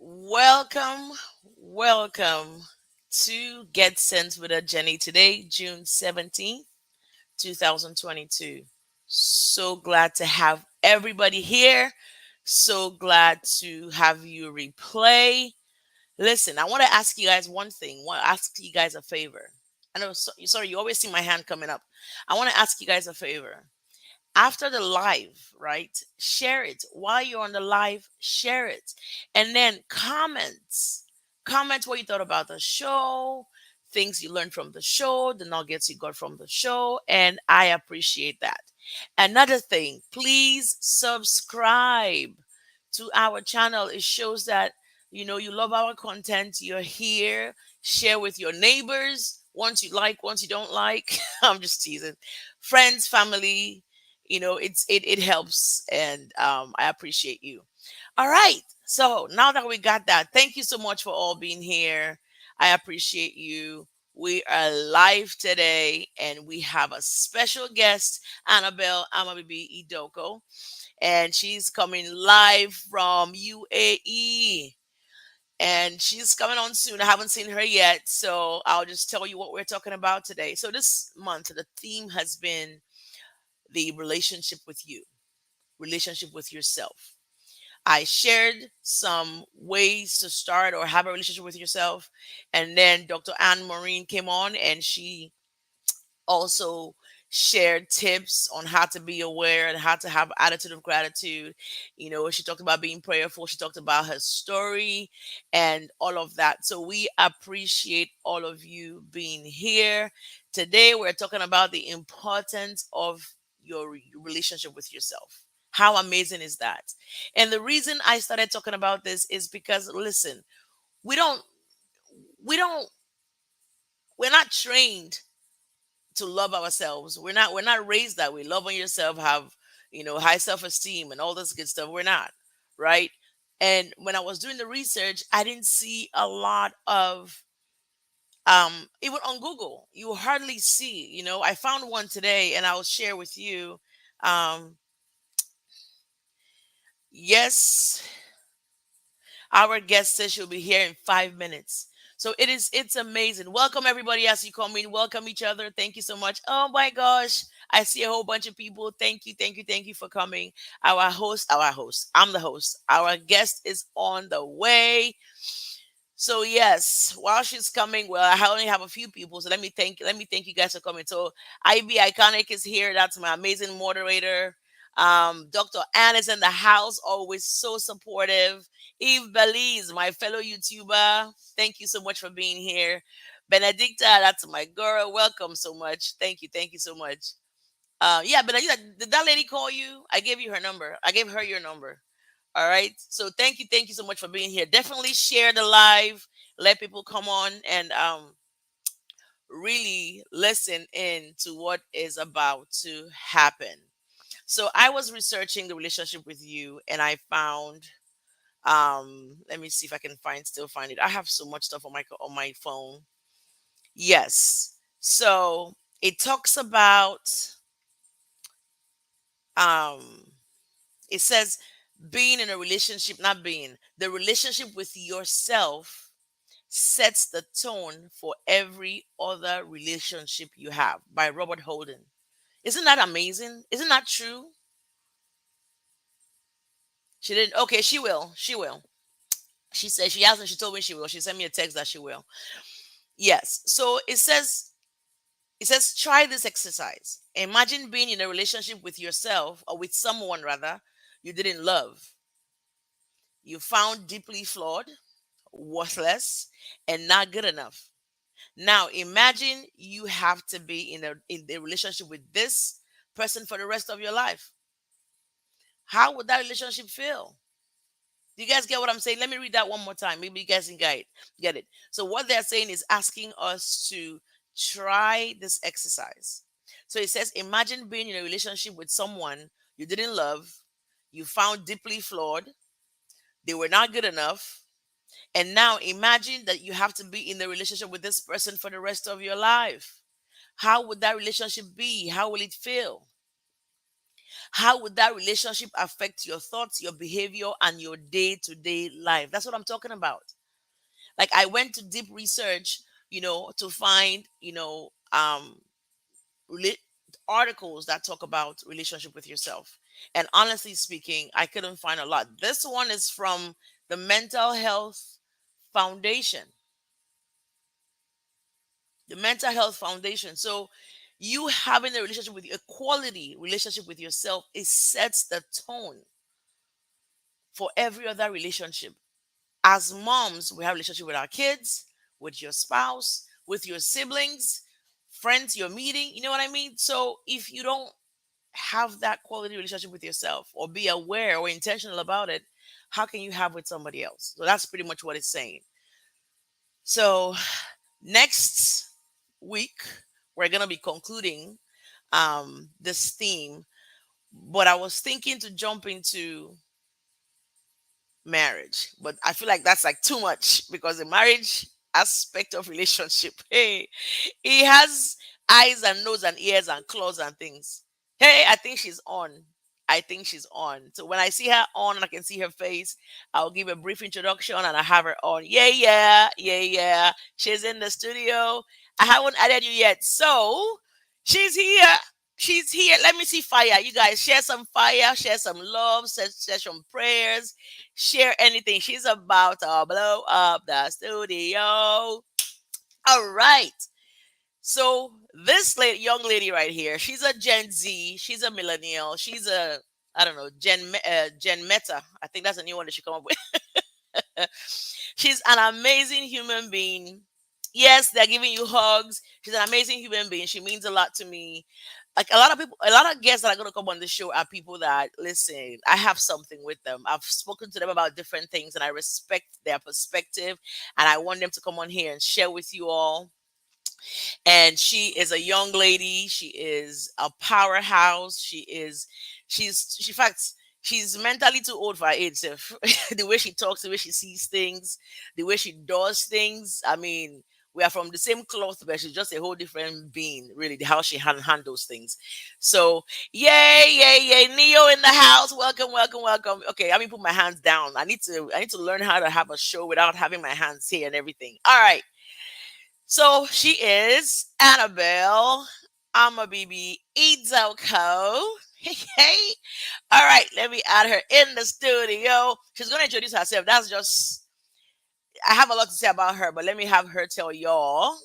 Welcome, welcome to Get Sense with a Jenny today, June 17th, 2022. So glad to have everybody here. So glad to have you replay. Listen, I want to ask you guys one thing. I want to ask you guys a favor. I know, sorry, you always see my hand coming up. I want to ask you guys a favor after the live, right? Share it. While you're on the live, share it. And then comments. Comment what you thought about the show, things you learned from the show, the nuggets you got from the show. And I appreciate that. Another thing, please subscribe to our channel. It shows that you love our content. You're here. Share with your neighbors. Once you like, once you don't like. I'm just teasing. Friends, family, it helps, and I appreciate you. All right, so now that we got that, thank you so much for all being here. I appreciate you. We are live today, and we have a special guest, Annabel Amabibi-Idoko, and she's coming live from UAE, and she's coming on soon. I haven't seen her yet, so I'll just tell you what we're talking about today. So this month the theme has been the relationship with you, relationship with yourself. I shared some ways to start or have a relationship with yourself. And then Dr. Anne Maureen came on, and she also shared tips on how to be aware and how to have attitude of gratitude. She talked about being prayerful. She talked about her story and all of that. So we appreciate all of you being here. Today we're talking about the importance of your relationship with yourself. How amazing is that? And the reason I started talking about this is because, listen, we don't we don't we're not trained to love ourselves. We're not raised that way. Love on yourself, have high self-esteem and all this good stuff. We're not, right? And when I was doing the research, I didn't see a lot of even on Google. You hardly see, I found one today and I'll share with you. Um yes, our guest says she'll be here in 5 minutes. So it's amazing. Welcome everybody as you come in. Welcome each other. Thank you so much. Oh my gosh. I see a whole bunch of people. Thank you, thank you, thank you for coming. Our host. I'm the host. Our guest is on the way. So yes, while she's coming, well, I only have a few people. So let me thank you guys for coming. So IB Iconic is here. That's my amazing moderator. Dr. Ann is in the house, always so supportive. Eve Belize, my fellow YouTuber, thank you so much for being here. Benedicta, that's my girl. Welcome so much. Thank you so much. Yeah, Benedicta, did that lady call you? I gave you her number. I gave her your number. All right. So thank you so much for being here. Definitely share the live. Let people come on and really listen in to what is about to happen. So I was researching the relationship with you, and I found let me see if I can still find it. I have so much stuff on my phone. Yes. So it talks about um it says being in a relationship, not being, the relationship with yourself sets the tone for every other relationship you have, by Robert Holden. Isn't that amazing? Isn't that true? She didn't. Okay, she will. She will. She said she hasn't. She told me she will. She sent me a text that she will. Yes. So it says try this exercise. Imagine being in a relationship with yourself, or with someone rather, you didn't love. You found deeply flawed, worthless, and not good enough. Now imagine you have to be in a relationship with this person for the rest of your life. How would that relationship feel? Do you guys get what I'm saying? Let me read that one more time. Maybe you guys can get it. So what they're saying is asking us to try this exercise. So it says, imagine being in a relationship with someone you didn't love, you found deeply flawed, they were not good enough, and now imagine that you have to be in the relationship with this person for the rest of your life. How would that relationship be? How will it feel? How would that relationship affect your thoughts, your behavior, and your day-to-day life? That's what I'm talking about. Like, I went to deep research, to find, rela- articles that talk about relationship with yourself. And honestly speaking, I couldn't find a lot. This one is from the Mental Health Foundation. The Mental Health Foundation. So you having a relationship with a quality relationship with yourself, it sets the tone for every other relationship. As moms, we have a relationship with our kids, with your spouse, with your siblings, friends you're meeting. You know what I mean? So if you don't have that quality relationship with yourself or be aware or intentional about it, how can you have with somebody else? So that's pretty much what it's saying. So next week, we're going to be concluding this theme, but I was thinking to jump into marriage, but I feel like that's like too much because the marriage aspect of relationship, hey, it has eyes and nose and ears and claws and things. Hey, I think she's on. I think she's on. So when I see her on and I can see her face, I'll give a brief introduction and I have her on. Yeah, yeah, yeah, yeah. She's in the studio. I haven't added you yet. So she's here. She's here. Let me see fire. You guys share some fire, share some love, share some prayers, share anything. She's about to blow up the studio. All right. So this young lady right here, she's a Gen Z, she's a millennial, she's a I don't know Gen Meta. I think that's a new one that she come up with. She's an amazing human being. Yes, they're giving you hugs. She's an amazing human being. She means a lot to me. Like a lot of people, a lot of guests that are going to come on the show are people that listen. I have something with them. I've spoken to them about different things, and I respect their perspective. And I want them to come on here and share with you all. And she is a young lady. She is a powerhouse. In fact, she's mentally too old for her age. So the way she talks, the way she sees things, the way she does things. I mean, we are from the same cloth, but she's just a whole different being, really, how she handles things. So, yay, yay, yay, Neo in the house. Welcome, welcome, welcome. Okay, let me put my hands down. I need to learn how to have a show without having my hands here and everything. All right. So she is Annabel Amabibi-Idoko. Hey, hey. All right, let me add her in the studio. She's going to introduce herself. I have a lot to say about her, but let me have her tell y'all.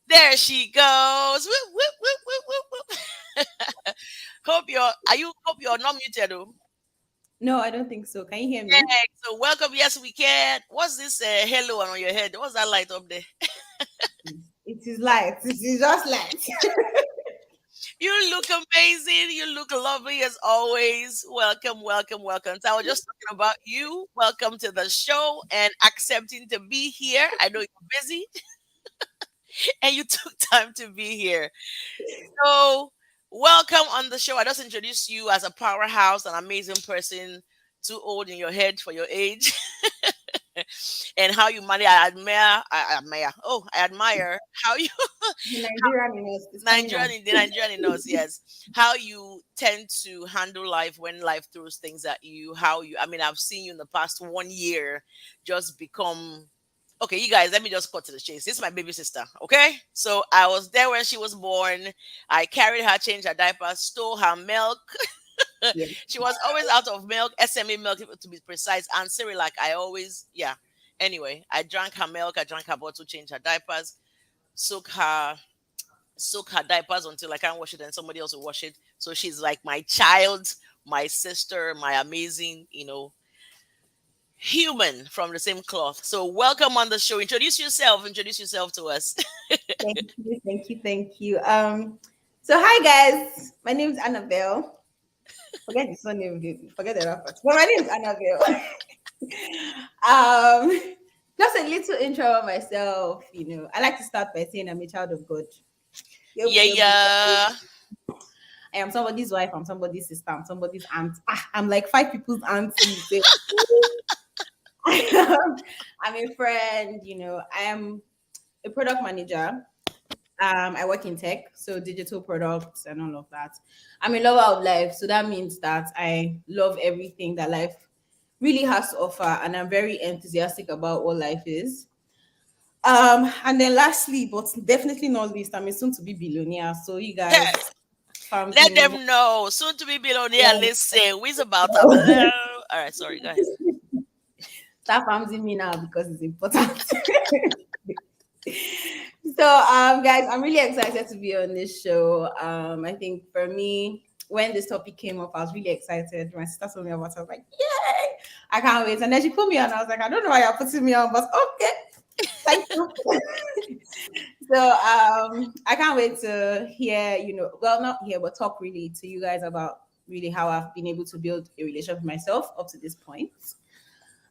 There she goes. Whoop, whoop, whoop, whoop, whoop, whoop. Hope you're not muted. Oh. No, I don't think so. Can you hear Yeah, me? so welcome. Yes, we can. What's this hello on your head? What's that light up there? It is light. It is just light. You look amazing. You look lovely as always. Welcome, welcome, welcome. So I was just talking about you. Welcome to the show and accepting to be here. I know you're busy and you took time to be here. So, welcome on the show. I just introduced you as a powerhouse, an amazing person, too old in your head for your age, and how you manage. I admire how you The Nigerian in us is coming out. The Nigerian in us, yes. How you tend to handle life when life throws things at you. I mean, I've seen you in the past 1 year just become. Okay, you guys, let me just cut to the chase. This is my baby sister, okay? So I was there when she was born. I carried her, changed her diapers, stole her milk. Yeah. She was always out of milk, SMA milk to be precise, and cereal. Like I always, yeah. Anyway, I drank her milk, I drank her bottle, changed her diapers, soak her soak her diapers until I can't wash it and somebody else will wash it. So she's like my child, my sister, my amazing, human from the same cloth. So welcome on the show. Introduce yourself to us. Thank you. Thank you. Thank you. So hi guys. My name is Annabelle. Forget the surname, baby. Forget the other part. But my name is Annabelle. um, just a little intro about myself. I like to start by saying I'm a child of God. Yeah, Yo, yeah. I am somebody's wife. I'm somebody's sister. I'm somebody's aunt. I'm like five people's auntie. So I'm a friend. I am a product manager. I work in tech, so digital products and all of that. I'm a lover of life, so that means that I love everything that life really has to offer, and I'm very enthusiastic about what life is. And then lastly, but definitely not least, I'm a soon to be billionaire. So you guys, Let family, them know. Soon to be billionaire. yeah. Listen, where's about her? All right, sorry, go ahead. Start family me now because it's important. So, guys, I'm really excited to be on this show. I think for me, when this topic came up, I was really excited. My sister told me about it. I was like, yay! I can't wait. And then she put me on. I was like, I don't know why you're putting me on, but okay. Thank you. So, I can't wait to hear, well, not hear, but talk really to you guys about really how I've been able to build a relationship with myself up to this point.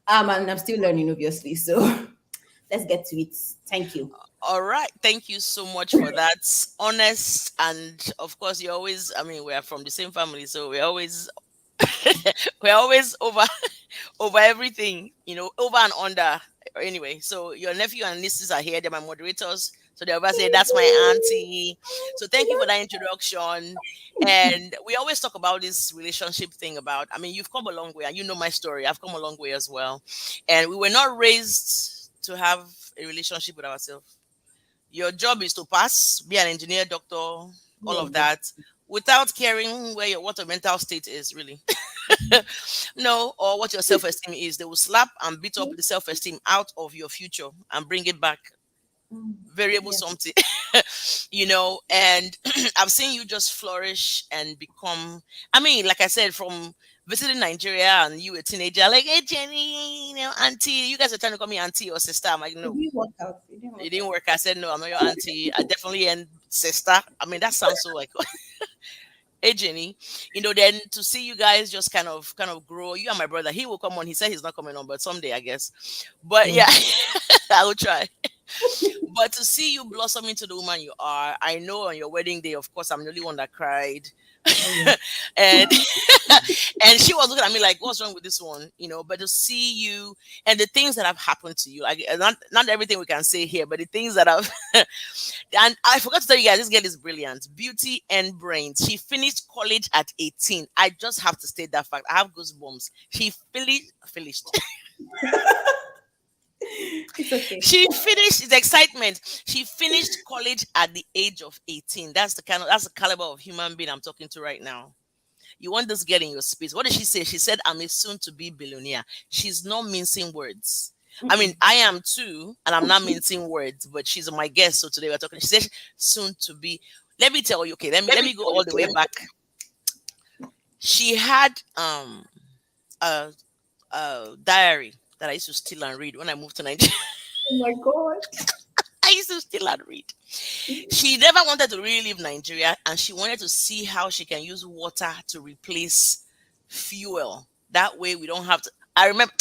And I'm still learning, obviously. So, let's get to it. Thank you. All right. Thank you so much for that. Honest. And of course, you always, I mean, we are from the same family. So we're always, we're always over everything, over and under. Anyway, so your nephew and nieces are here. They're my moderators. So they'll ever say, that's my auntie. So thank you for that introduction. And we always talk about this relationship thing about, I mean, you've come a long way and you know my story. I've come a long way as well. And we were not raised to have a relationship with ourselves. Your job is to pass, be an engineer, doctor, all Yeah, of that, without caring what your mental state is really. No, or what your self-esteem is. They will slap and beat up the self-esteem out of your future and bring it back variable yeah. something. And I've seen you just flourish and become, I mean, like I said, from visiting Nigeria and you a teenager, like, hey Jenny, auntie, you guys are trying to call me auntie or sister. I'm like, It no, didn't work out. It didn't it work didn't out. work. I said, no, I'm not your auntie. I definitely am sister. I mean, that sounds so like, hey Jenny, then to see you guys just kind of grow. You and my brother, he will come on. He said he's not coming on, but someday I guess. But Mm. yeah, I will try. But to see you blossom into the woman you are, I know on your wedding day, of course, I'm the only one that cried. Oh yeah. And and she was looking at me like, what's wrong with this one? But to see you and the things that have happened to you, like not everything we can say here, but the things that have and I forgot to tell you guys, this girl is brilliant. Beauty and brains. She finished college at 18. I just have to state that fact. I have goosebumps. She finished. It's okay. She finished it's excitement. She finished college at the age of 18. That's the caliber of human being I'm talking to right now. You want this girl in your space. What did she say? She said, I'm a soon to be billionaire. She's not mincing words. I mean, I am too, and I'm not mincing words, but she's my guest. So today we're talking. She said soon to be. Let me tell you, okay, let me go all the way back. She had a, a diary that I used to steal and read when I moved to Nigeria. Oh my god. I used to steal and read. She never wanted to really leave Nigeria and she wanted to see how she can use water to replace fuel. That way we don't have to. I remember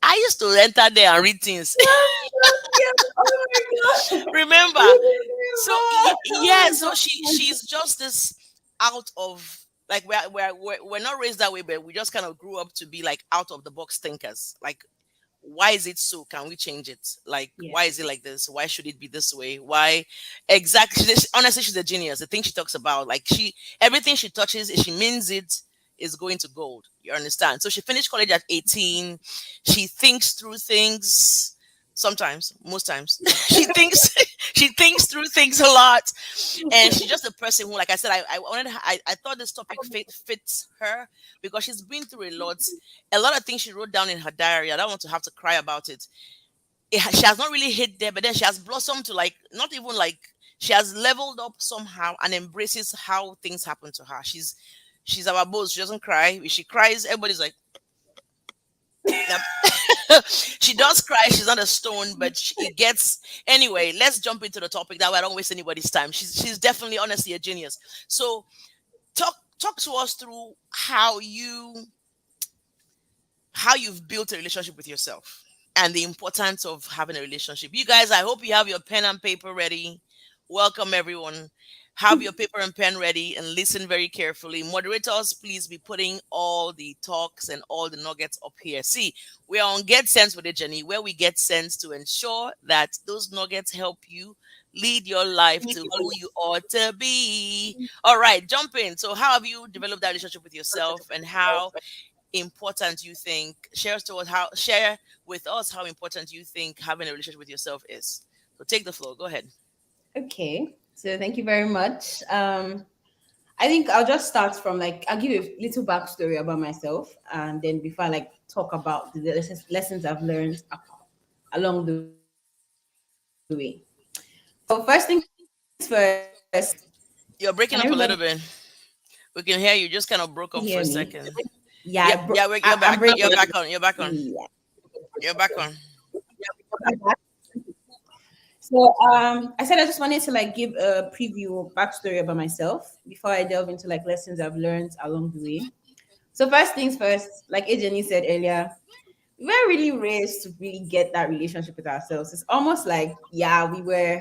I used to enter there and read things. Yeah. Oh my god. Remember? You So remember? yeah, Oh so my she's just this out of like we're not raised that way, but we just kind of grew up to be like out of the box thinkers. Like why is it so? Can we change it? Like, god. why is it like this? Why should it be this way? Why exactly? Honestly, she's a genius. The thing she talks about, like everything she touches, if she means it, is going to gold. You understand? So she finished college at 18. She thinks through things. Sometimes, most times, she thinks through things a lot, and she's just a person who, like I said, I thought this topic fits her because she's been through a lot of things she wrote down in her diary. I don't want to have to cry about it. She has not really hit there, but then she has blossomed to like not even like she has leveled up somehow and embraces how things happen to her. She's our boss. She doesn't cry. If she cries, everybody's like, "Yep." She does cry. She's not a stone, but it gets anyway. Let's jump into the topic. That way, I don't waste anybody's time. She's definitely, honestly, a genius. So talk to us through how you've built a relationship with yourself and the importance of having a relationship. You guys, I hope you have your pen and paper ready. Welcome, everyone. Have your paper and pen ready and listen very carefully. Moderators, please be putting all the talks and all the nuggets up here. See, we are on Get Sense with a Jenny, where we get sense to ensure that those nuggets help you Lead your life to who you ought to be. All right, jump in. So, how have you developed that relationship with yourself, and how important you think share with us how important you think having a relationship with yourself is? So, take the floor. Go ahead. Okay, so thank you very much. I think I'll just start from like I'll give you a little backstory about myself, and then before I like talk about the lessons I've learned along the way. So first things first, can You're everybody breaking up a little bit. We can hear you. Just kind of broke up hear for a me? second. Yeah, Yeah, yeah, you're I'm back. breaking. You're back on. You're back on. Yeah. You're back on. So I said I just wanted to like give a preview backstory about myself before I delve into like lessons I've learned along the way. So first things first, like Ajani said earlier, we were really raised to really get that relationship with ourselves. It's almost like, yeah, we were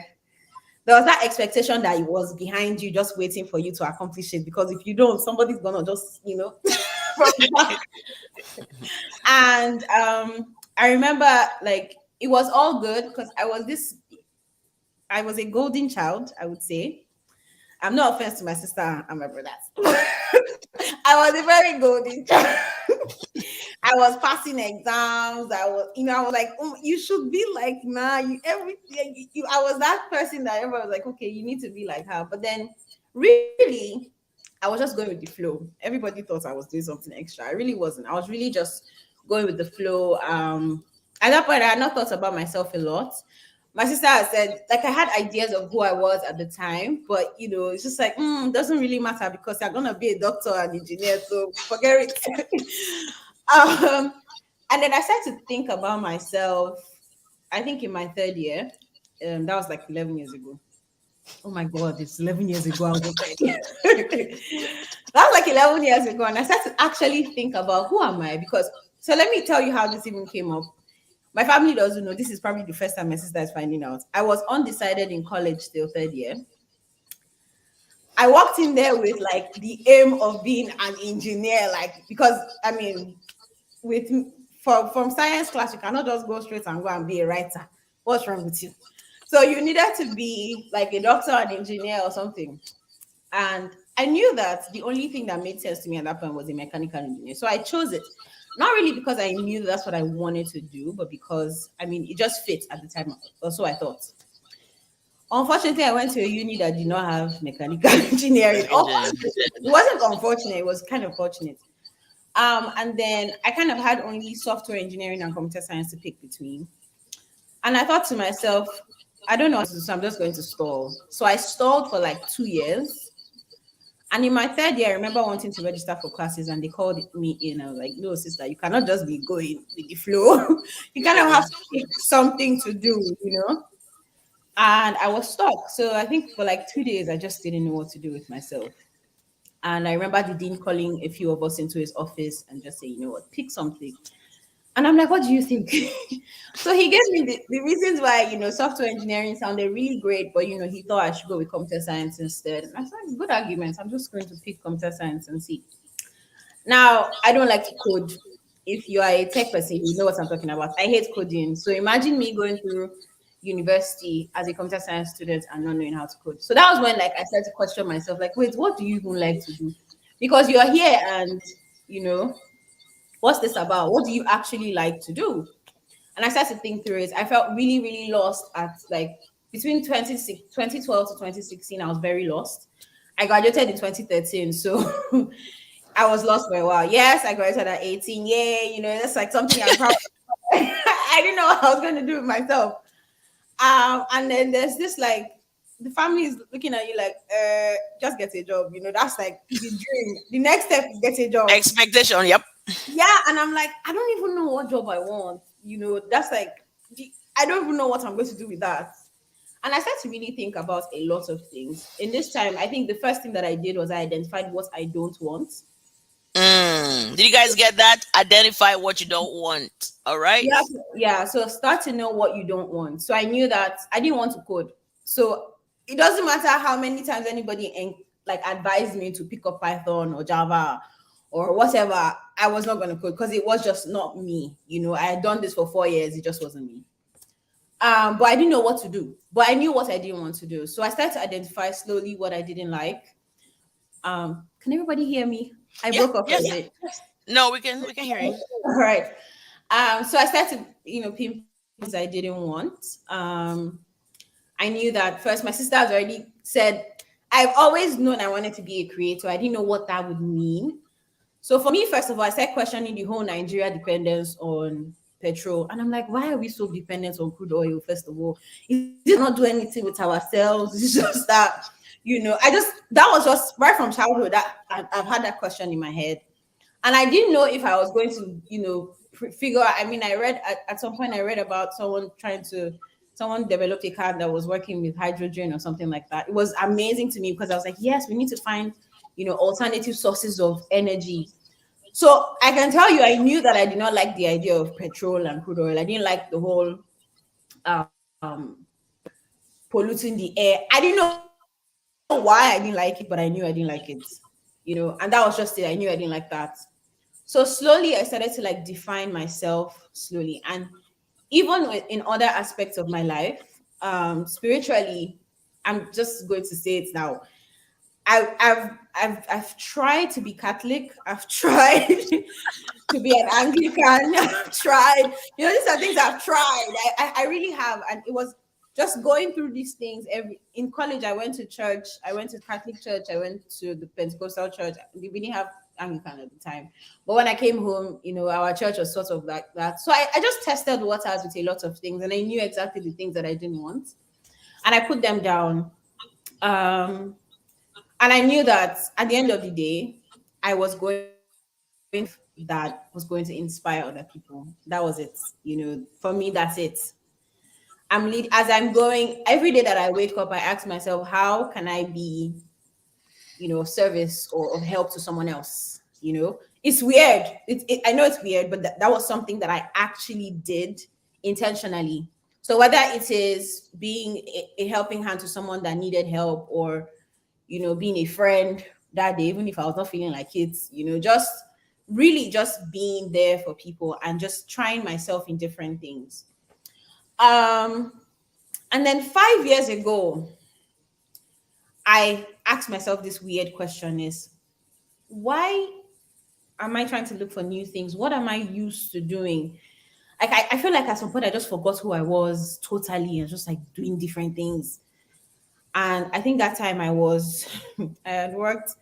there was that expectation that it was behind you, just waiting for you to accomplish it. Because if you don't, somebody's gonna just, from the back. And I remember like it was all good because I was a golden child, I would say. I'm no offense to my sister and my brothers. I was a very golden child. I was passing exams. I was like, you should be like, nah, you everything. I was that person that everyone was like, okay, you need to be like her. But then, really, I was just going with the flow. Everybody thought I was doing something extra. I really wasn't. I was really just going with the flow. At that point, I had not thought about myself a lot. My sister had said, like, I had ideas of who I was at the time, but it's just like, doesn't really matter because you're gonna be a doctor and engineer, so forget it. um, and then I started to think about myself. I think in my third year, that was like 11 years ago. Oh my God, it's 11 years ago. I was in third year. That was like 11 years ago, and I started to actually think about who am I? Because so let me tell you how this even came up. My family doesn't know. This is probably the first time my sister is finding out. I was undecided in college till third year. I walked in there with like the aim of being an engineer, like because I mean, with from science class, you cannot just go straight and go and be a writer. What's wrong with you? So you needed to be like a doctor, an engineer, or something. And I knew that the only thing that made sense to me at that point was a mechanical engineer. So I chose it. Not really because I knew that's what I wanted to do, but because I mean it just fit at the time. Also, I thought. Unfortunately, I went to a uni that did not have mechanical engineering. Engineering. It wasn't unfortunate, it was kind of fortunate. And then I kind of had only software engineering and computer science to pick between. And I thought to myself, I don't know what to do, so I'm just going to stall. So I stalled for like 2 years. And in my third year, I remember wanting to register for classes and they called me in. I was like, no, sister, you cannot just be going with the flow. You kind of have to pick something to do. And I was stuck. So I think for like 2 days, I just didn't know what to do with myself. And I remember the dean calling a few of us into his office and just saying, you know what, pick something. And I'm like, what do you think? So he gave me the reasons why, software engineering sounded really great, but, he thought I should go with computer science instead. And I said, good arguments. I'm just going to pick computer science and see. Now, I don't like to code. If you are a tech person, you know what I'm talking about. I hate coding. So imagine me going through university as a computer science student and not knowing how to code. So that was when like I started to question myself, like, wait, what do you even like to do? Because you're here and what's this about? What do you actually like to do? And I started to think through it. I felt really, really lost at like between 2012 to 2016. I was very lost. I graduated in 2013. So I was lost for a while. Yes, I graduated at 18. Yay, that's like something I'm proud of. I didn't know what I was going to do with myself. And then there's this like the family is looking at you like, just get a job. That's like the dream. The next step is get a job. Expectation. Yep. Yeah, and I'm like, I don't even know what job I want. That's like, I don't even know what I'm going to do with that. And I started to really think about a lot of things. In this time, I think the first thing that I did was I identified what I don't want. Did you guys get that? Identify what you don't want. All right. Yeah, yeah. So start to know what you don't want. So I knew that I didn't want to code. So it doesn't matter how many times anybody like advised me to pick up Python or Java or whatever. I was not going to code because it was just not me. I had done this for 4 years. It just wasn't me. But I didn't know what to do. But I knew what I didn't want to do. So I started to identify slowly what I didn't like. Can everybody hear me? I Yeah, broke up for a yes. bit. No, we can hear you. All right. So I started to, pinpoint the things I didn't want. I knew that first, my sister has already said, I've always known I wanted to be a creator. I didn't know what that would mean. So for me, first of all, I started questioning the whole Nigeria dependence on petrol. And I'm like, why are we so dependent on crude oil, first of all? Is it not do anything with ourselves? It's just that, that was just right from childhood that I've had that question in my head. And I didn't know if I was going to, figure out. I mean, I read at some point, I read about someone developed a car that was working with hydrogen or something like that. It was amazing to me because I was like, yes, we need to find, alternative sources of energy. So I can tell you, I knew that I did not like the idea of petrol and crude oil. I didn't like the whole um, polluting the air. I didn't know why I didn't like it, but I knew I didn't like it. And that was just it. I knew I didn't like that. So slowly, I started to like define myself slowly, and even in other aspects of my life, spiritually, I'm just going to say it now. I've tried to be Catholic. I've tried to be an Anglican. I've tried. These are things I've tried. I really have, and it was just going through these things. Every in college, I went to church. I went to Catholic church. I went to the Pentecostal church. We didn't have Anglican at the time, but when I came home, our church was sort of like that. So I just tested waters with a lot of things, and I knew exactly the things that I didn't want, and I put them down. Um, and I knew that at the end of the day, I was going that was going to inspire other people. That was it. For me, that's it. As I'm going every day that I wake up, I ask myself, how can I be, of service or of help to someone else? It's weird. I know it's weird, but that was something that I actually did intentionally. So whether it is being a helping hand to someone that needed help, or being a friend that day, even if I was not feeling like it, just really just being there for people and just trying myself in different things. Um, and then 5 years ago, I asked myself this weird question: is why am I trying to look for new things? What am I used to doing? Like I feel like at some point I just forgot who I was totally and just like doing different things. And I think that time I had worked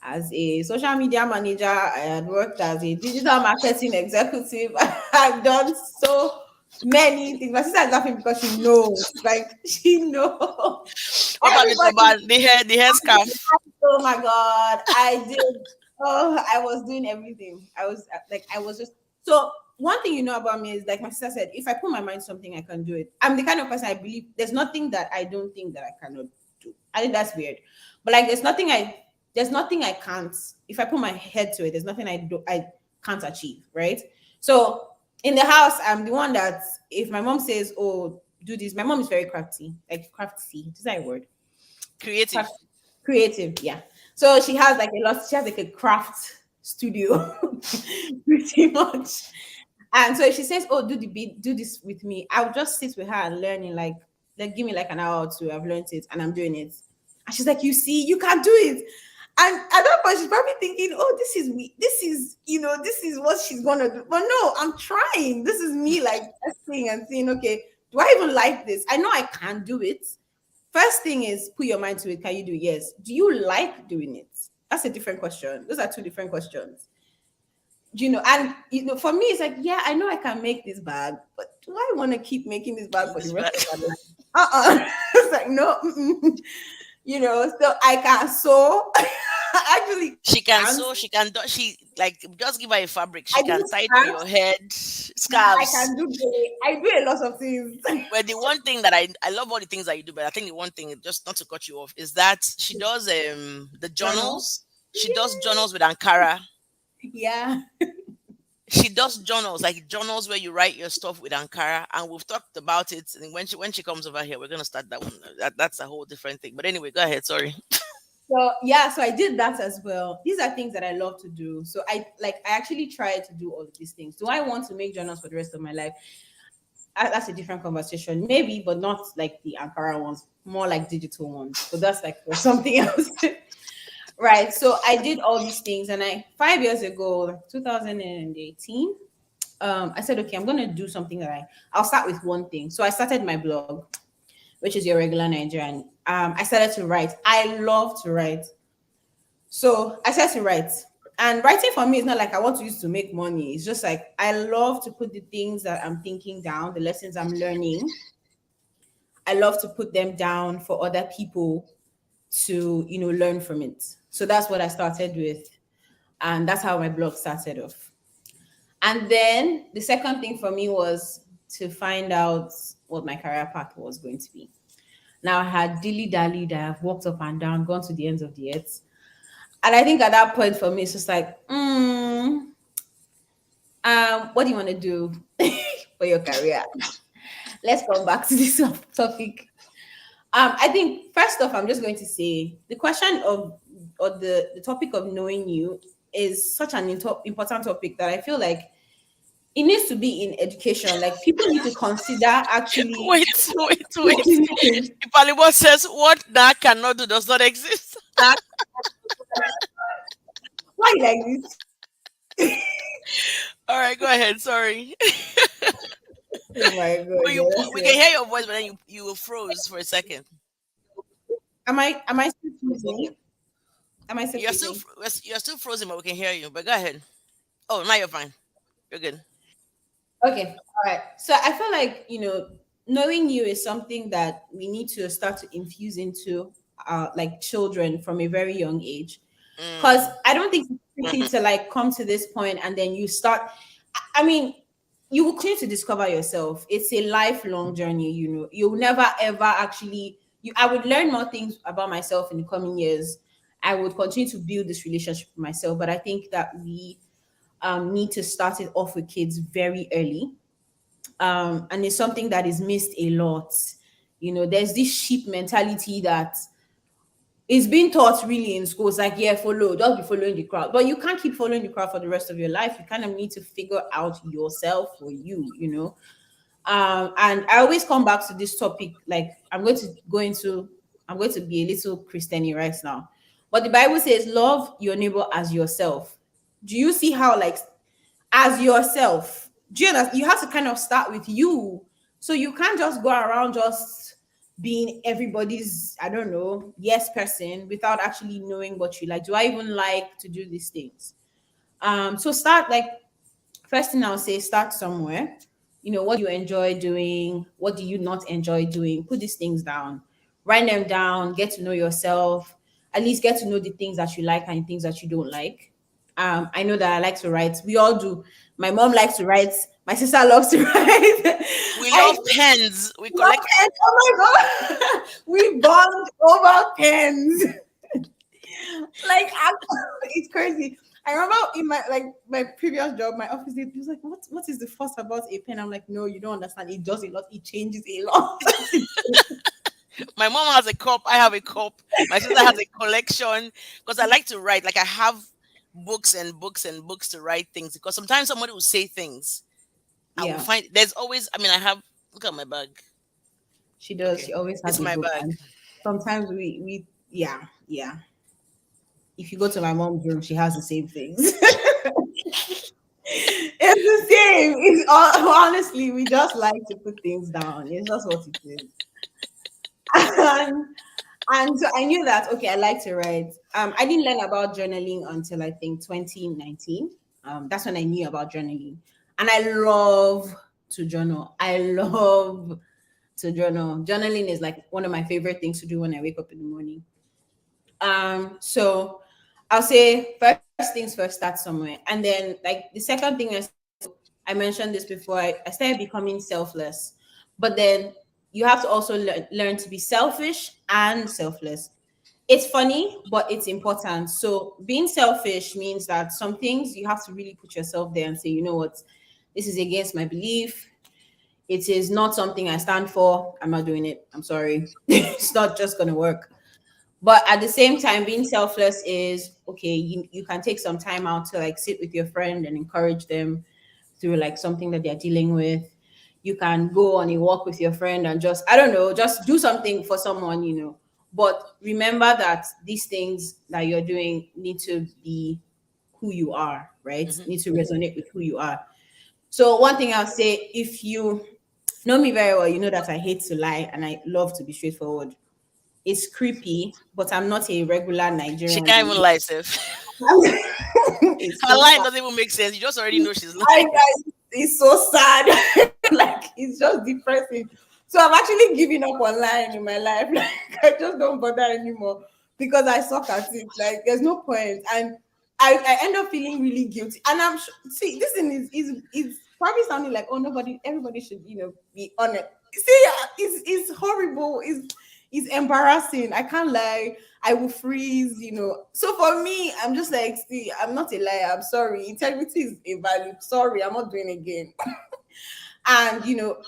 as a social media manager, I had worked as a digital marketing executive. I've done so many things. My sister is laughing because she knows, like she knows. What about the Everybody, turban, the hair scarf? oh my God, I did. Oh, I was doing everything. I was just so one thing about me is, like my sister said, if I put my mind to something, I can do it. I'm the kind of person I believe there's nothing that I don't think that I cannot do. I think that's weird. But like there's nothing I can't, if I put my head to it, there's nothing I can't achieve, right? So in the house, I'm the one that if my mom says, oh, do this, my mom is very crafty, like crafty. Is that a word? Creative. Craft, creative, yeah. So she has like a craft studio pretty much. And so if she says, oh, do the beat, do this with me, I'll just sit with her and learn in like give me like an hour or two. I've learned it and I'm doing it. And she's like, you see, you can do it. And at that point, she's probably thinking, oh, this is me. This is what she's gonna do. But no, I'm trying. This is me like testing and seeing, okay, do I even like this? I know I can do it. First thing is put your mind to it. Can you do it? Yes. Do you like doing it? That's a different question. Those are two different questions. And for me, it's like, yeah, I know I can make this bag, but do I want to keep making this bag for the It's rest bad. of my life? It's like, no. So I can sew. I actually She can can. sew. She can do. She like just give her a fabric. I She do can tie it on your scarves. head. I Scarves. can I do a lot of things. But the one thing that I love all the things that you do, but I think the one thing, just not to cut you off, is that she does the Journal. journals. She does journals with Ankara. Yeah. She does journals, like journals where you write your stuff with Ankara, and we've talked about it. And when she comes over here, we're gonna start that one. That's a whole different thing. But anyway, go ahead. Sorry. So yeah, so I did that as well. These are things that I love to do. So I actually try to do all of these things. Do I want to make journals for the rest of my life? that's a different conversation, maybe, but not like the Ankara ones, more like digital ones. But that's like for something else. Right. So I did all these things, and I 5 years ago, like 2018, I said, okay, I'm gonna do something that I'll start with one thing. So I started my blog, which is your regular Nigerian. I started to write. I love to write. So I started to write. And writing for me is not like I want to use to make money. It's just like I love to put the things that I'm thinking down, the lessons I'm learning. I love to put them down for other people to, learn from it. So that's what I started with. And that's how my blog started off. And then the second thing for me was to find out what my career path was going to be. Now I had dilly dallied, I have walked up and down, gone to the ends of the earth. And I think at that point for me, it's just like, what do you want to do for your career? Let's come back to this topic. I think first off, I'm just going to say the question of or the topic of knowing you is such an important topic that I feel like it needs to be in education. Like people need to consider actually Wait. If Alibo says what that cannot do does not exist. why you like this. All right, go ahead. Sorry. Oh my god, But yeah, we can hear your voice, but then you froze for a second. am I still freezing? Am I still You're still freezing? you're still frozen, but we can hear you. But go ahead. Oh, now you're fine. You're good. Okay, all right. So I feel like knowing you is something that we need to start to infuse into like children from a very young age. Because Mm. I don't think it's pretty to like come to this point and then you start. I mean, you will continue to discover yourself. It's a lifelong journey. You'll never ever actually. I would learn more things about myself in the coming years. I would continue to build this relationship with myself, but I think that we need to start it off with kids very early, and it's something that is missed a lot. There's this sheep mentality that is being taught really in schools, like, yeah, follow, just be following the crowd. But you can't keep following the crowd for the rest of your life. You kind of need to figure out yourself for you. And I always come back to this topic. Like I'm going to be a little Christian right now. But the Bible says, love your neighbor as yourself. Do you see how, like, as yourself? Do you understand? You have to kind of start with you. So you can't just go around just being everybody's, I don't know, yes person without actually knowing what you like. Do I even like to do these things? So start, like, first thing I'll say, start somewhere. What do you enjoy doing? What do you not enjoy doing? Put these things down. Write them down. Get to know yourself. At least get to know the things that you like and things that you don't like. I know that I like to write. We all do. My mom likes to write. My sister loves to write. We love I pens. We love collect. pens. Oh my god, we bond over pens. Like, it's crazy. I remember in my previous job, my office, he was like, "What is the fuss about a pen?" I'm like, "No, you don't understand. It does a lot. It changes a lot." My mom has a cup. I have a cup. My sister has a collection because I like to write. Like I have books and books and books to write things because sometimes somebody will say things. I will Yeah, find there's always. I mean, I have. Look at my bag. she does. Okay, She always this has is a my book, bag. and sometimes we yeah, yeah. If you go to my mom's room, she has the same things. It's the same. It's all, honestly, we just like to put things down. It's just what it is. and, and so I knew that, okay, I like to write. I didn't learn about journaling until I think 2019. That's when I knew about journaling. And I love to journal. I love to journal. Journaling is like one of my favorite things to do when I wake up in the morning. So I'll say first things first, start somewhere. And then, like, the second thing I mentioned this before, I started becoming selfless. But then you have to also learn to be selfish and selfless. It's funny, but it's important. So being selfish means that some things you have to really put yourself there and say, you know what, this is against my belief. It is not something I stand for. I'm not doing it. I'm sorry. It's not just gonna work. But at the same time, being selfless is okay. You can take some time out to like sit with your friend and encourage them through like something that they're dealing with. you can go on a walk with your friend and just, I don't know, just do something for someone, But remember that these things that you're doing need to be who you are, right? Hmm. Need to resonate with who you are. So one thing I'll say, if you know me very well, you know that I hate to lie and I love to be straightforward. It's creepy, but I'm not a regular She Nigerian can't even baby. lie, Seth. It's Her so line sad. doesn't even make sense. You just already know she's I lying. guys, it's so sad. Like it's just depressing. So I'm actually giving up on lying in my life. Like I just don't bother anymore because I suck at it. Like there's no point, and I end up feeling really guilty. And see, this thing is probably sounding like, oh, everybody should be honest. See, it's horrible. It's embarrassing. I can't lie. I will freeze. So for me, I'm just like, see, I'm not a liar. I'm sorry. Integrity is a value. Sorry, I'm not doing it again. And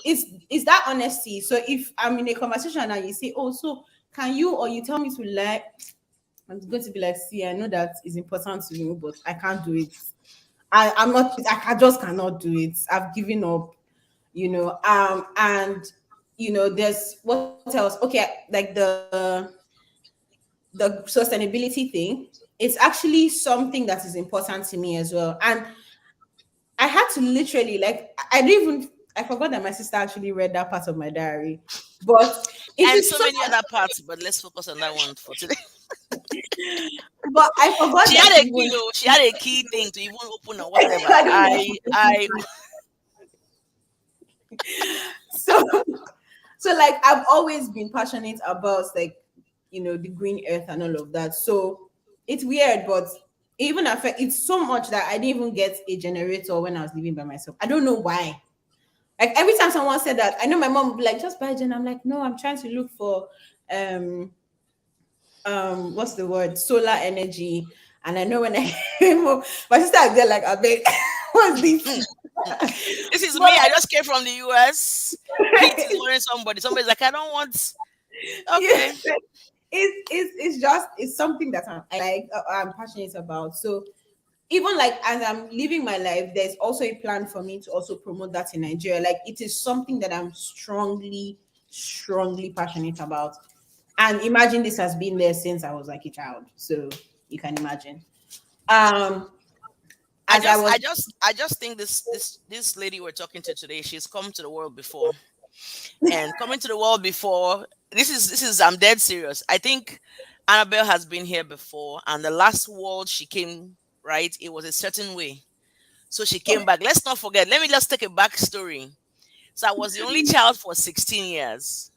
it's that honesty. So if I'm in a conversation and you say, oh, so can you, or you tell me to lie, I'm going to be like, see, I know that is important to you, but I can't do it. I'm not, I just cannot do it. I've given up, and there's what else? Okay, like the sustainability thing. It's actually something that is important to me as well. And I had to literally, like, I didn't even, I forgot that my sister actually read that part of my diary. But it And is so so, many other parts, but let's focus on that one for today. but I forgot She that had she a even, key though. She had a key thing to even open or whatever. I don't I know. So, so like, I've always been passionate about, like, the green earth and all of that. So it's weird, but even affect it's so much that I didn't even get a generator when I was living by myself. I don't know why. Like every time someone said that, I know my mom would be like, just buy a gen. I'm like, no, I'm trying to look for um what's the word? Solar energy. And I know when I came home, my sister was there like, I beg, what's this? this is But me. I just came from the US. Heat is worrying somebody. Somebody's like, I don't want. yeah, Okay. it's just it's something that I'm passionate about. So even like as I'm living my life, there's also a plan for me to also promote that in Nigeria. Like it is something that I'm strongly, strongly passionate about. And imagine this has been there since I was like a child. So you can imagine. Um, I as I just, was I just, I just think this lady we're talking to today, she's come to the world before, and coming to the world before. This is. I'm dead serious. I think Annabelle has been here before, and the last world she came, right, it was a certain way. So she came back. Let's not forget. Let me just take a backstory. So I was the only child for 16 years,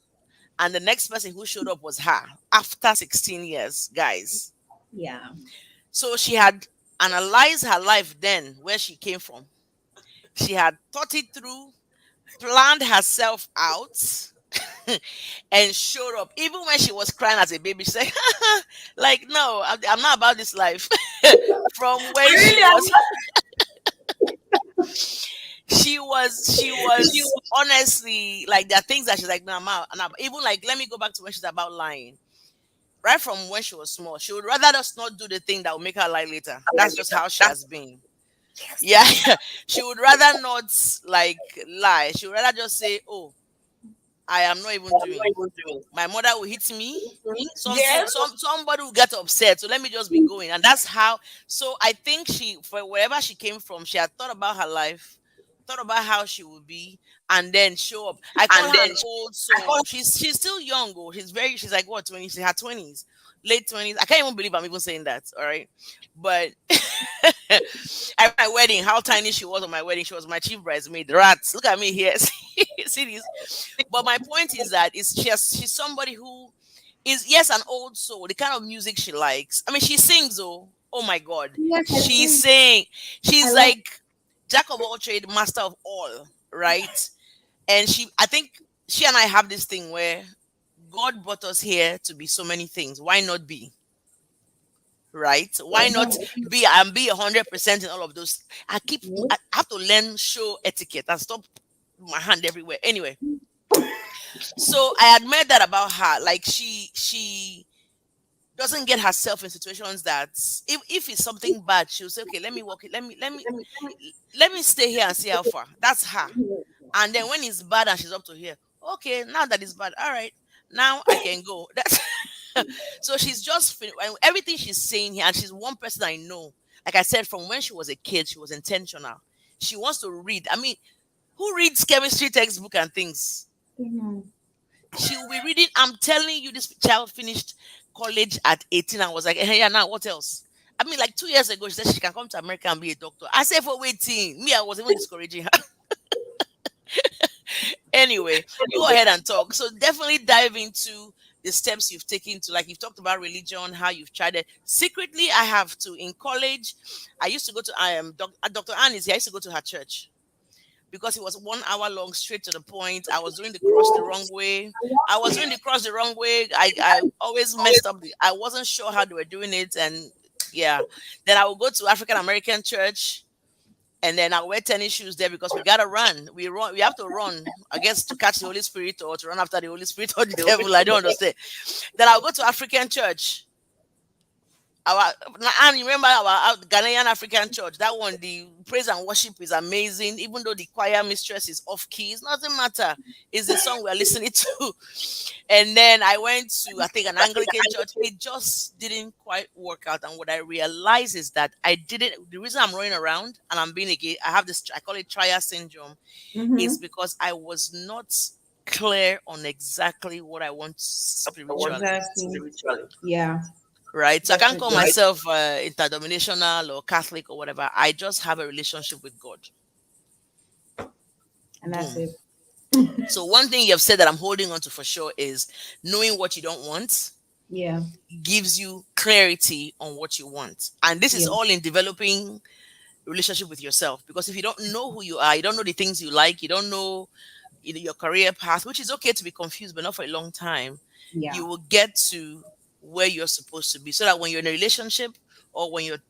and the next person who showed up was her after 16 years, guys. yeah. So she had analyzed her life then, where she came from. She had thought it through, planned herself out, and showed up. Even when she was crying as a baby, she said, like, no, I'm not about this life. From when she Really, was she was honestly, like, there are things that she's like, no, I'm out. And even like, let me go back to when she's about lying. Right from when she was small, she would rather just not do the thing that will make her lie later. That's just how she has been. Yeah. She would rather not, like, lie. She would rather just say, oh, I am not even doing. My mother will hit me. Something, yes. somebody will get upset. So let me just be going. And that's how. So I think she, for wherever she came from, she had thought about her life, thought about how she would be, and then show up. I call her an old soul. She's still young. Oh, she's like, what, 20? She's her 20s, late 20s. I can't even believe I'm even saying that. All right. But at my wedding, how tiny she was on my wedding. She was my chief bridesmaid. Rats. Look at me here. See this? But my point is that she's somebody who is, yes, an old soul. The kind of music she likes. I mean, she sings. Oh my God, Yes, I she think sing. I She's love. like jack of all trade, master of all. Right? And I think she and I have this thing where God brought us here to be so many things. Why not be? Right? Why not be 100% in all of those? I have to learn show etiquette and stop my hand everywhere. Anyway, so I admire that about her. Like, she doesn't get herself in situations that, if it's something bad, she'll say, okay, let me walk it, let me stay here and see how far. That's her. And then when it's bad and she's up to here, okay, now that it's bad, all right, now I can go. That's so she's just and everything she's saying here, and she's one person I know. Like I said, from when she was a kid, she was intentional. She wants to read. I mean, who reads chemistry textbook and things? Mhm. She will be reading. I'm telling you, this child finished college at 18 and was like, hey, yeah, now what else? I mean, like 2 years ago, she said she can come to America and be a doctor. I said, for waiting. Me, I was even discouraging her. Anyway, go ahead and talk. So definitely dive into the steps you've taken to, like, you've talked about religion, how you've tried it. Secretly, I have to. In college, I used to go to Dr. Anne is here. I used to go to her church because it was 1 hour long, straight to the point. I was doing the cross the wrong way. I was doing the cross the wrong way. I always messed up. I wasn't sure how they were doing it, and yeah. Then I would go to African American church, and then I wear tennis shoes there because we gotta run. We run. We have to run, I guess, to catch the Holy Spirit or to run after the Holy Spirit or the devil. I don't understand. Then I'll go to African church. Our and remember our Ghanaian African church. That one, the praise and worship is amazing. Even though the choir mistress is off key, it doesn't matter. It's the song we're listening to. And then I went to, I think, an Anglican church. It just didn't quite work out. And what I realized is that I didn't. The reason I'm running around and I'm being again, I have this. I call it trial syndrome. Is Mhm. because I was not clear on exactly what I want spiritually. Exactly. Yeah, Right. So I can't call definitely. myself interdenominational or Catholic or whatever. I just have a relationship with God. And that's Boom. it. So one thing you've said that I'm holding on to for sure is knowing what you don't want Yeah. gives you clarity on what you want. And this is Yeah. all in developing relationship with yourself. Because if you don't know who you are, you don't know the things you like, you don't know, your career path, which is okay to be confused, but not for a long time, Yeah. you will get to where you're supposed to be. So that when you're in a relationship or when you're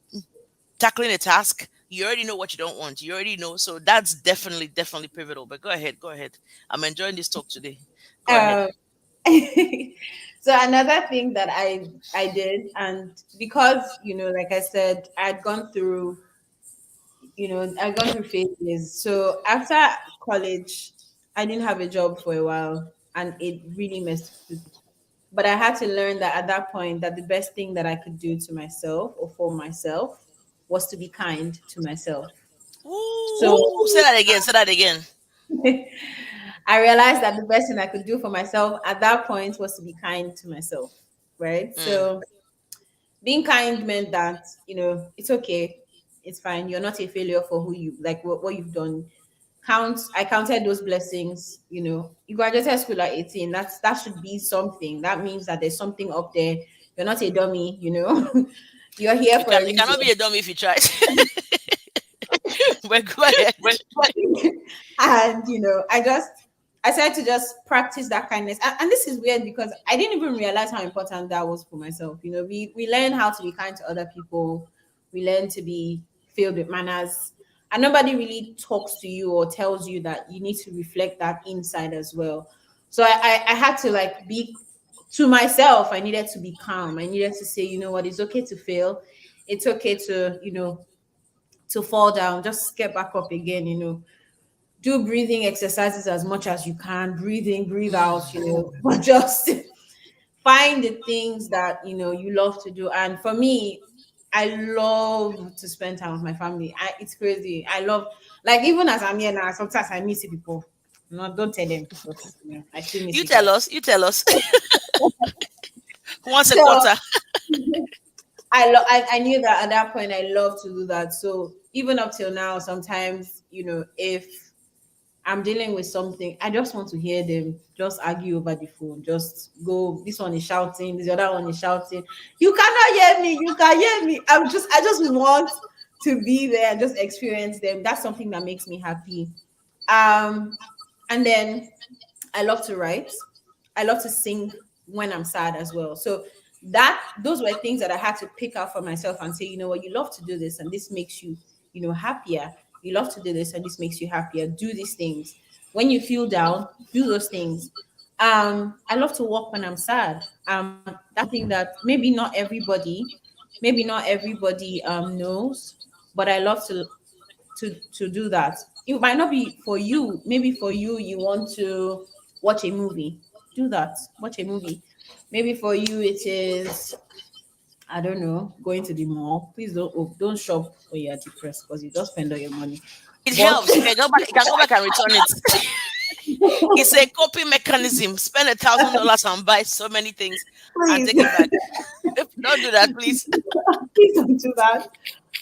tackling a task, you already know what you don't want. You already know. So that's definitely, definitely pivotal. But go ahead, go ahead. I'm enjoying this talk today. Go ahead. Um, so another thing that I did, and because like I said, I'd gone through phases. So after college, I didn't have a job for a while, and it really messed with me. But I had to learn that at that point, that the best thing that I could do to myself or for myself was to be kind to myself. So Ooh, say that again. Say that again. I realized that the best thing I could do for myself at that point was to be kind to myself, right? Mm. So being kind meant that, it's okay, it's fine. You're not a failure for who you like, what you've done. I counted those blessings. You graduated school at 18. That should be something. That means that there's something up there. You're not a dummy. You're here for a You cannot reason. be a dummy if you try. But go ahead. And I started to just practice that kindness. And this is weird because I didn't even realize how important that was for myself. We learn how to be kind to other people. We learn to be filled with manners, and nobody really talks to you or tells you that you need to reflect that inside as well. So I had to, like, be to myself. I needed to be calm. I needed to say, you know what, it's okay to fail. It's okay to fall down. Just get back up again. Do breathing exercises as much as you can. Breathe in, breathe out, but just find the things that you love to do. And for me, I love to spend time with my family. It's crazy. I love, like, even as I'm here now, sometimes I miss people. No, don't tell them, but I still miss You you tell guys. us. You tell us. Once a So quarter. I knew that at that point I love to do that. So even up till now, sometimes if I'm dealing with something, I just want to hear them just argue over the phone. Just go, this one is shouting, this other one is shouting. You cannot hear me, you can hear me. I just want to be there and just experience them. That's something that makes me happy. Um, and then I love to write. I love to sing when I'm sad as well. So those were things that I had to pick out for myself and say, you know what, you love to do this and this makes you, happier. You love to do this and this makes you happier. Do these things. When you feel down, do those things. I love to walk when I'm sad. That's something that maybe not everybody knows, but I love to do that. It might not be for you. Maybe for you, you want to watch a movie. Do that. Watch a movie. Maybe for you, it is, I don't know, going to the mall. Please don't shop when you're depressed because you just spend all your money. It But helps. You can go back and return it. It's a coping mechanism. Spend $1,000 and buy so many things and please, take it back. Don't do that, please. please don't do that.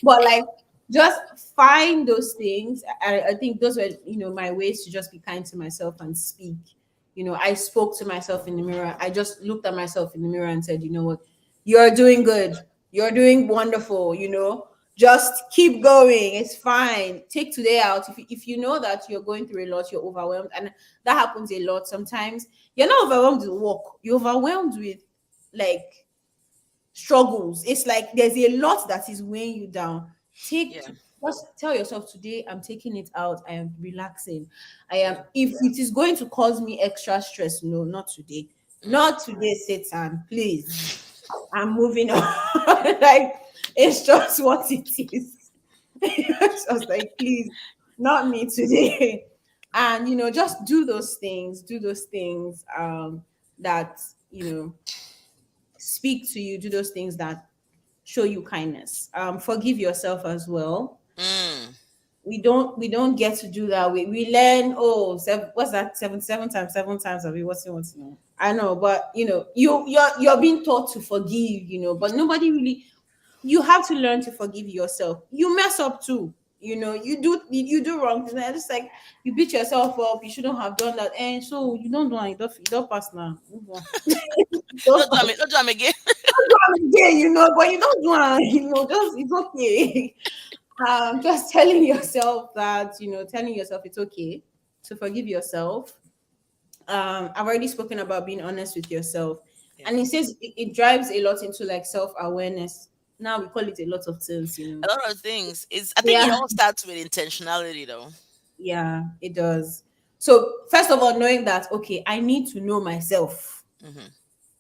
But like, just find those things. I think those were, my ways to just be kind to myself and speak. I spoke to myself in the mirror. I just looked at myself in the mirror and said, you know what, you're doing good. You're doing wonderful. Just keep going. It's fine. Take today out. If you know that you're going through a lot, you're overwhelmed, and that happens a lot. Sometimes you're not overwhelmed with work. You're overwhelmed with like struggles. It's like there's a lot that is weighing you down. Take Yeah. Just tell yourself, today I'm taking it out. I am relaxing. I am, Yeah. if it is going to cause me extra stress, no, not today. Mm. Not today, Satan. Please. I'm moving on. Like, it's just what it is. It's just like, please, not me today. And just do those things that speak to you, do those things that show you kindness. Forgive yourself as well. Mm. We don't get to do that. We learn, what's that, 77 times, 7 times of it, what's I know, but you're being taught to forgive, but nobody really, you have to learn to forgive yourself. You mess up too. You do wrong things. And it's like you beat yourself up. You shouldn't have done that. And so you don't do it. You don't pass now. Move on. Don't pass. Don't do them again. Again, but you don't want, just it's okay. Just telling yourself it's okay to forgive yourself. I've already spoken about being honest with yourself, Yeah. and it says it drives a lot into like self-awareness. Now we call it a lot of things. A lot of things. I think it Yeah, all starts with intentionality, though. yeah, it does. So first of all, knowing that, okay, I need to know myself. Hmm.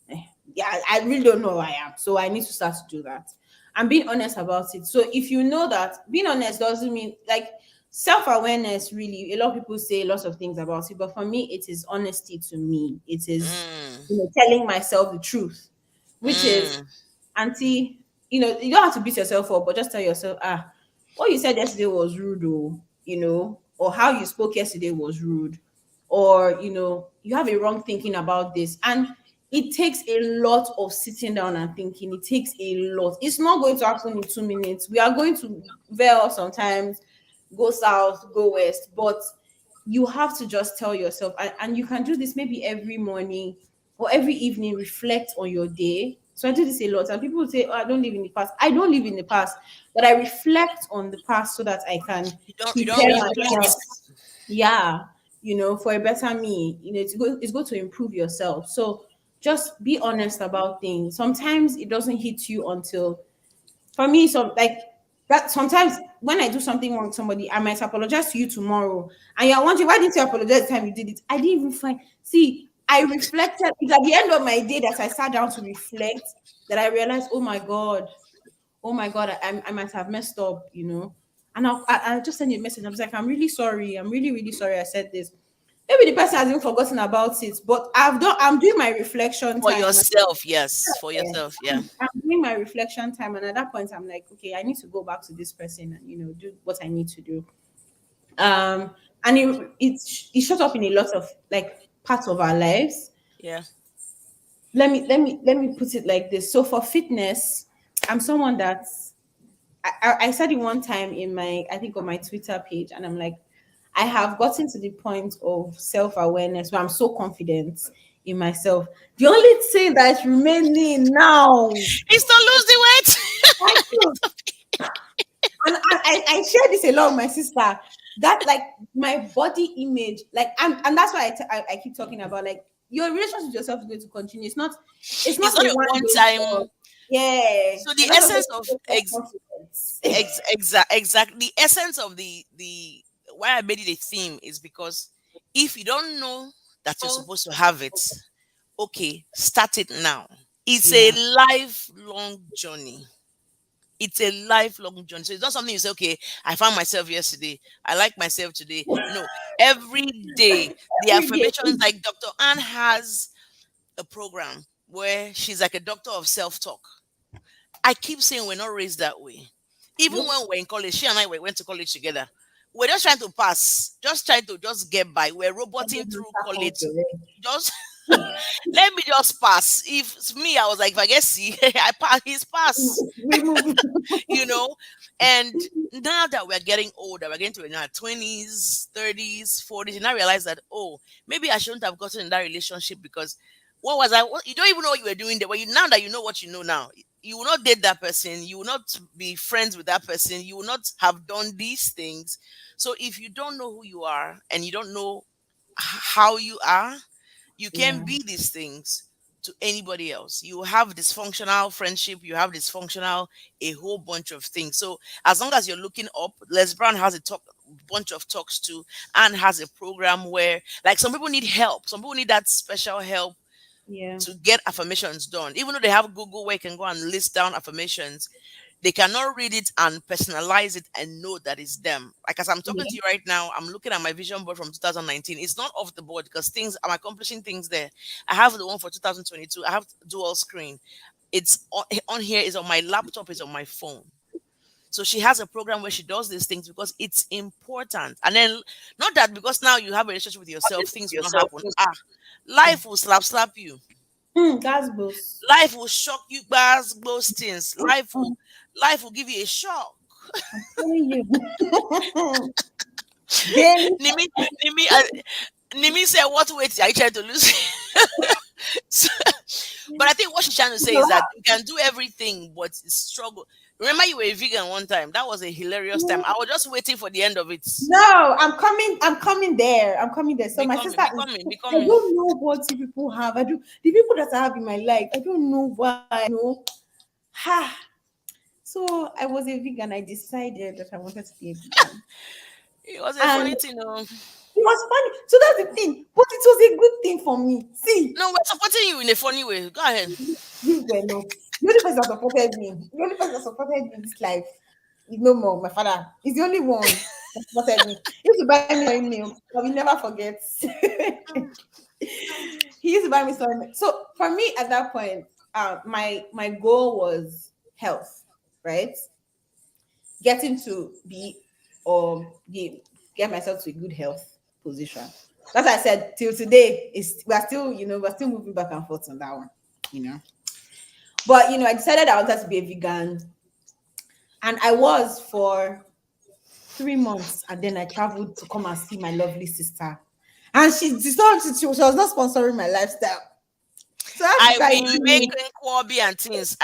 Eh, yeah, I really don't know who I am. So I need to start to do that. And being honest about it. So if you know that, being honest doesn't mean like self-awareness, really. A lot of people say lots of things about it, but for me, it is honesty to me. It is, Mm. telling myself the truth, which is, Mm. Auntie, you don't have to beat yourself up, but just tell yourself, what you said yesterday was rude, or how you spoke yesterday was rude, or you have a wrong thinking about this. And it takes a lot of sitting down and thinking. It takes a lot. It's not going to happen in 2 minutes. We are going to veer sometimes, go south, go west, but you have to just tell yourself, and you can do this maybe every morning or every evening. Reflect on your day. So I do this a lot, and people say, oh, I don't live in the past. I don't live in the past, but I reflect on the past so that I can prepare You replay myself. it. Yeah, for a better me. It's good to improve yourself. So just be honest about things. Sometimes it doesn't hit you until, for me, so like that. Sometimes when I do something wrong with somebody, I might apologize to you tomorrow, and you're wondering, why didn't you apologize the time you did it? I didn't even find. See, I reflected. It's at the end of my day that I sat down to reflect, that I realized, oh my god, I might have messed up. And I'll just send you a message. I'm just like, I'm really sorry. I'm really, really sorry I said this. Maybe the person has even forgotten about it, but I'm doing my reflection For time. yourself, yes. For Yeah. yourself, yeah. I'm doing my reflection time, and at that point, I'm like, okay, I need to go back to this person and do what I need to do. Um, and it showed up in a lot of like parts of our lives. Yeah. Let me put it like this. So for fitness, I'm someone that's I said it one time I think on my Twitter page, and I'm like, I have gotten to the point of self-awareness where I'm so confident in myself. The only thing that's remaining now, It's to lose the thank you. And I share this a lot with my sister. That like my body image, like, and that's why I keep talking about, like, your relationship with yourself is going to continue. It's weight. not It's not a a one one day time. job. Yeah, So you're the not going essence to of get confidence. exact the essence of the why I made it a theme is because if you don't know that you're supposed to have it, okay, start it now. It's a Yeah, lifelong journey. It's a lifelong journey. So it's not something you say, okay, I found myself yesterday. I like myself today. No, every day the Every day. affirmations, like Dr. Anne has a program where she's like a doctor of self-talk. I keep saying we're not raised that way. Even Nope. when we're in college, she and I went to college together. We're just trying to pass, just trying to just get by. We're roboting through college. Just let me just pass. If it's me, I was like, if I get C, I pass. He's pass. We move. you know. And now that we're getting older, we're getting to our 20s, 30s, 40s, and I realize that, oh, maybe I shouldn't have gotten in that relationship because what was I? What, you don't even know what you were doing there. But now that you know what you know now, you will not date that person. You will not be friends with that person. You will not have done these things. So if you don't know who you are and you don't know how you are, you can Yeah. be these things to anybody else. You have dysfunctional friendship, you have dysfunctional a whole bunch of things. So as long as you're looking up, Les Brown has a bunch of talks too, and has a program where like some people need help. Some people need that special help Yeah. to get affirmations done. Even though they have Google where you can go and list down affirmations, they cannot read it and personalize it and know that it's them. Like as I'm talking to Yeah. you right now, I'm looking at my vision board from 2019. It's not off the board because things I'm accomplishing things there. I have the one for 2022. I have dual screen. It's on here. Is on my laptop. Is on my phone. So she has a program where she does these things because it's important. And then not that because now you have a relationship with yourself, things will not happen. Ah, life will slap you. That's boss. Life will shock you, bars, those things. Life will give you a shock. I'm telling you. Daily. Nimi, Nimi, Nimi said, "What weight are you trying to lose?" So- but I think what she's trying to say is that you can do everything, but it's struggle. Remember, you were a vegan one time. That was a hilarious time. I was just waiting for the end of it. No, I'm coming. I'm coming there. I'm coming there. So my Becoming, sister is. becoming, I becoming. don't know what you people have. I do the people that I have in my life. I don't know why. Ha. So I was a vegan. I decided that I wanted to be a vegan, It was a and funny thing, it was funny. So that's the thing. But it was a good thing for me. See, No, we're supporting you in a funny way. Go ahead. you were not the only person that supported me. The only person that supported me in this life is no more. My father is the only one that supported me. He used to buy me soy milk. I will never forget. He used to buy me soy milk. So for me at that point, my goal was health, right? Getting to be or get myself to a good health position. That's why I said till today is we're still moving back and forth on that one, you know. But I decided I wanted to be a vegan, and I was for 3 months, and then I traveled to come and see my lovely sister, and she was not sponsoring my lifestyle, so I have to I start will make eating meat. Kwabi and things.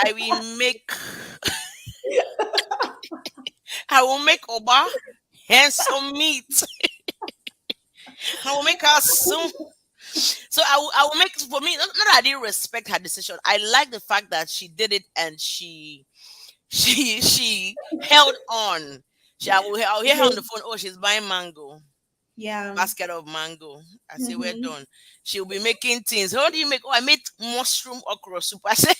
I will make Oba handsome meat. I will make her soon. So I will make for me. Not that I didn't respect her decision. I like the fact that she did it and she held on. I'll hear her on the phone. Oh, she's buying mango, Yeah. basket of mango. I say we're Mhm. done. She'll be making things. How do you make? Oh, I made mushroom okra soup. I say,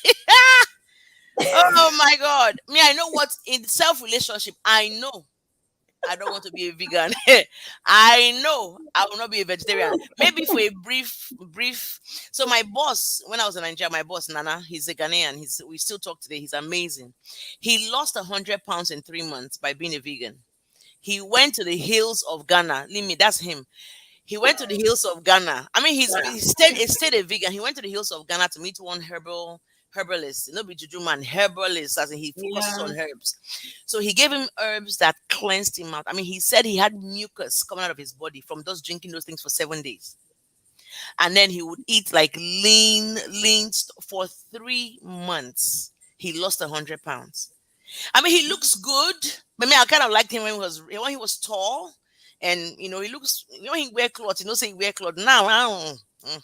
oh my god. Me, I know what in self relationship. I know I don't want to be a vegan. I know I will not be a vegetarian. Maybe for a brief. So my boss, when I was in Nigeria, my boss Nana, he's a Ghanaian. We still talk today. He's amazing. He lost 100 pounds in 3 months by being a vegan. He went to the hills of Ghana. Limi, that's him. He went to the hills of Ghana. I mean, he stayed a vegan. He went to the hills of Ghana to meet one herbalist. No be juju man, herbalist, as in he focuses Yeah. on herbs. So he gave him herbs that cleansed him out. I mean, he said he had mucus coming out of his body from just drinking those things for 7 days. And then he would eat like for 3 months. He lost 100 pounds. I mean, he looks good. But me, I kind of liked him when he was tall, and he looks. He wear clothes. Say he wear clothes now. I don't.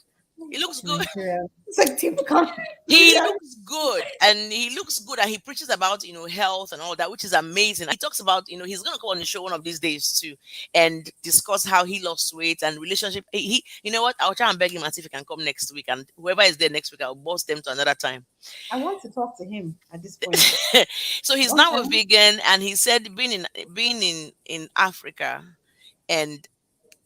He looks good. Nigeria. It's like typical He Nigerian. looks good, and he looks good, and he preaches about health and all that, which is amazing. He talks about he's gonna come on the show one of these days too, and discuss how he lost weight and relationship. He you know what? I'll try and beg him and see if he can come next week, and whoever is there next week, I'll boss them to another time. I want to talk to him at this point. So he's Long now a time. vegan, and he said being in Africa and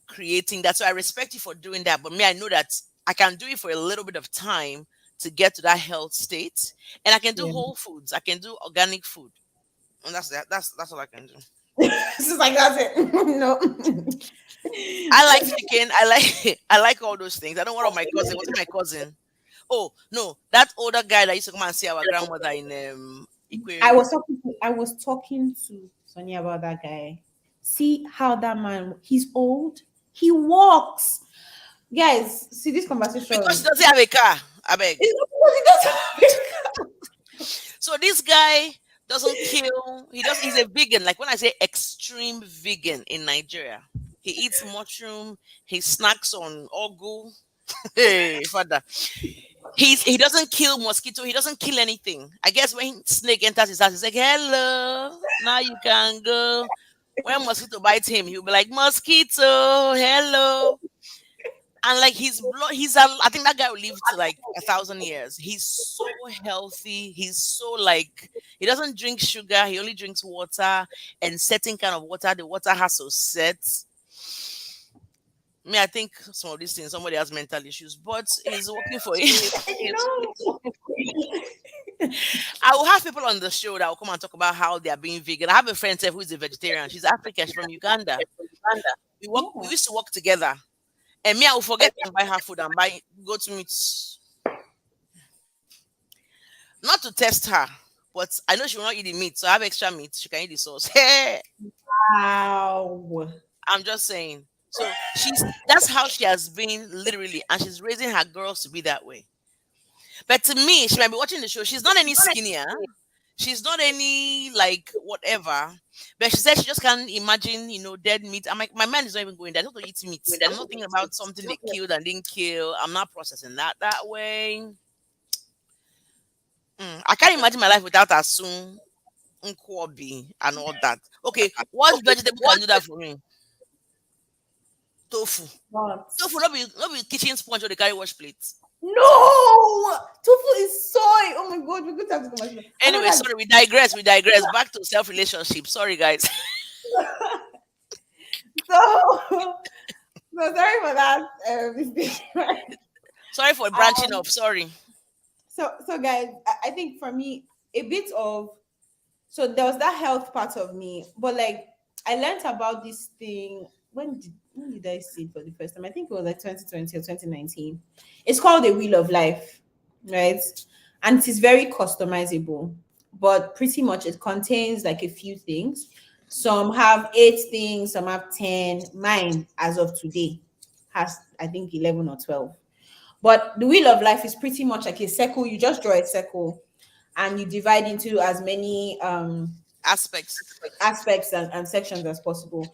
creating that. So I respect you for doing that. But me, I know that I can do it for a little bit of time to get to that health state. And I can do Yeah. whole foods. I can do organic food. And that's that. That's all I can do. It's just like that's it. No. I like chicken. I like I like all those things. I don't want all my cousin. What's my cousin? Oh no, that older guy that used to come and see our grandmother in I Ikwere. was talking to Sonia about that guy. See how that man he's old. He walks. Guys, see this Because she conversation. doesn't have a car. I beg. It's not because he doesn't. So this guy doesn't kill. He does. He's a vegan. Like when I say extreme vegan in Nigeria, he eats mushroom. He snacks on ogu. Hey, father. He doesn't kill mosquito. He doesn't kill anything. I guess when snake enters his house, he's like, "Hello, now you can go." When mosquito bites him, he'll be like, "Mosquito, hello." And like I think that guy will live to like 1,000 years. He's so healthy. He's so like he doesn't drink sugar. He only drinks water and certain kind of water. The water has to set. Me, I think some of these things somebody has mental issues, but he's working for it. You know. I will have people on the show that will come and talk about how they are being vegan. I have a friend who is a vegetarian. She's African. She's from Uganda. We work. We Yeah. used to work together. And me, I will forget and buy her food and buy go to meet. Not to test her, but I know she will not eat the meat, so I have extra meat. She can eat the sauce. Wow. I'm just saying. So that's how she has been literally, and she's raising her girls to be that way. But to me, she might be watching the show. She's not any skinnier. She's not any like whatever. But she said she just can't imagine, dead meat. I'm like, my mind is not even going there. I don't want to eat meat. I'm not thinking about something they killed and didn't kill. I'm not processing that way. I can't imagine my life without asun, nkwobi, and all that. Okay, what vegetable can do that for me? Tofu. What? Tofu, not be kitchen sponge or the carry wash plate. No, tofu is soy. Oh my god, we're going to have to go much. I know Anyway, that. sorry, we digress. We digress. Back to self relationship. Sorry, guys. So, so sorry for that. Mistake. Sorry for branching um, off. Sorry. so guys, I think for me, a bit of so there was that health part of me, but like I learned about this thing. When did I see it for the first time? I think it was like 2020 or 2019. It's called the Wheel of Life, right? And it is very customizable, but pretty much it contains like a few things. Some have 8 things, some have 10. Mine, as of today, has I think 11 or 12. But the Wheel of Life is pretty much like a circle. You just draw a circle and you divide into as many Aspects. aspects and sections as possible.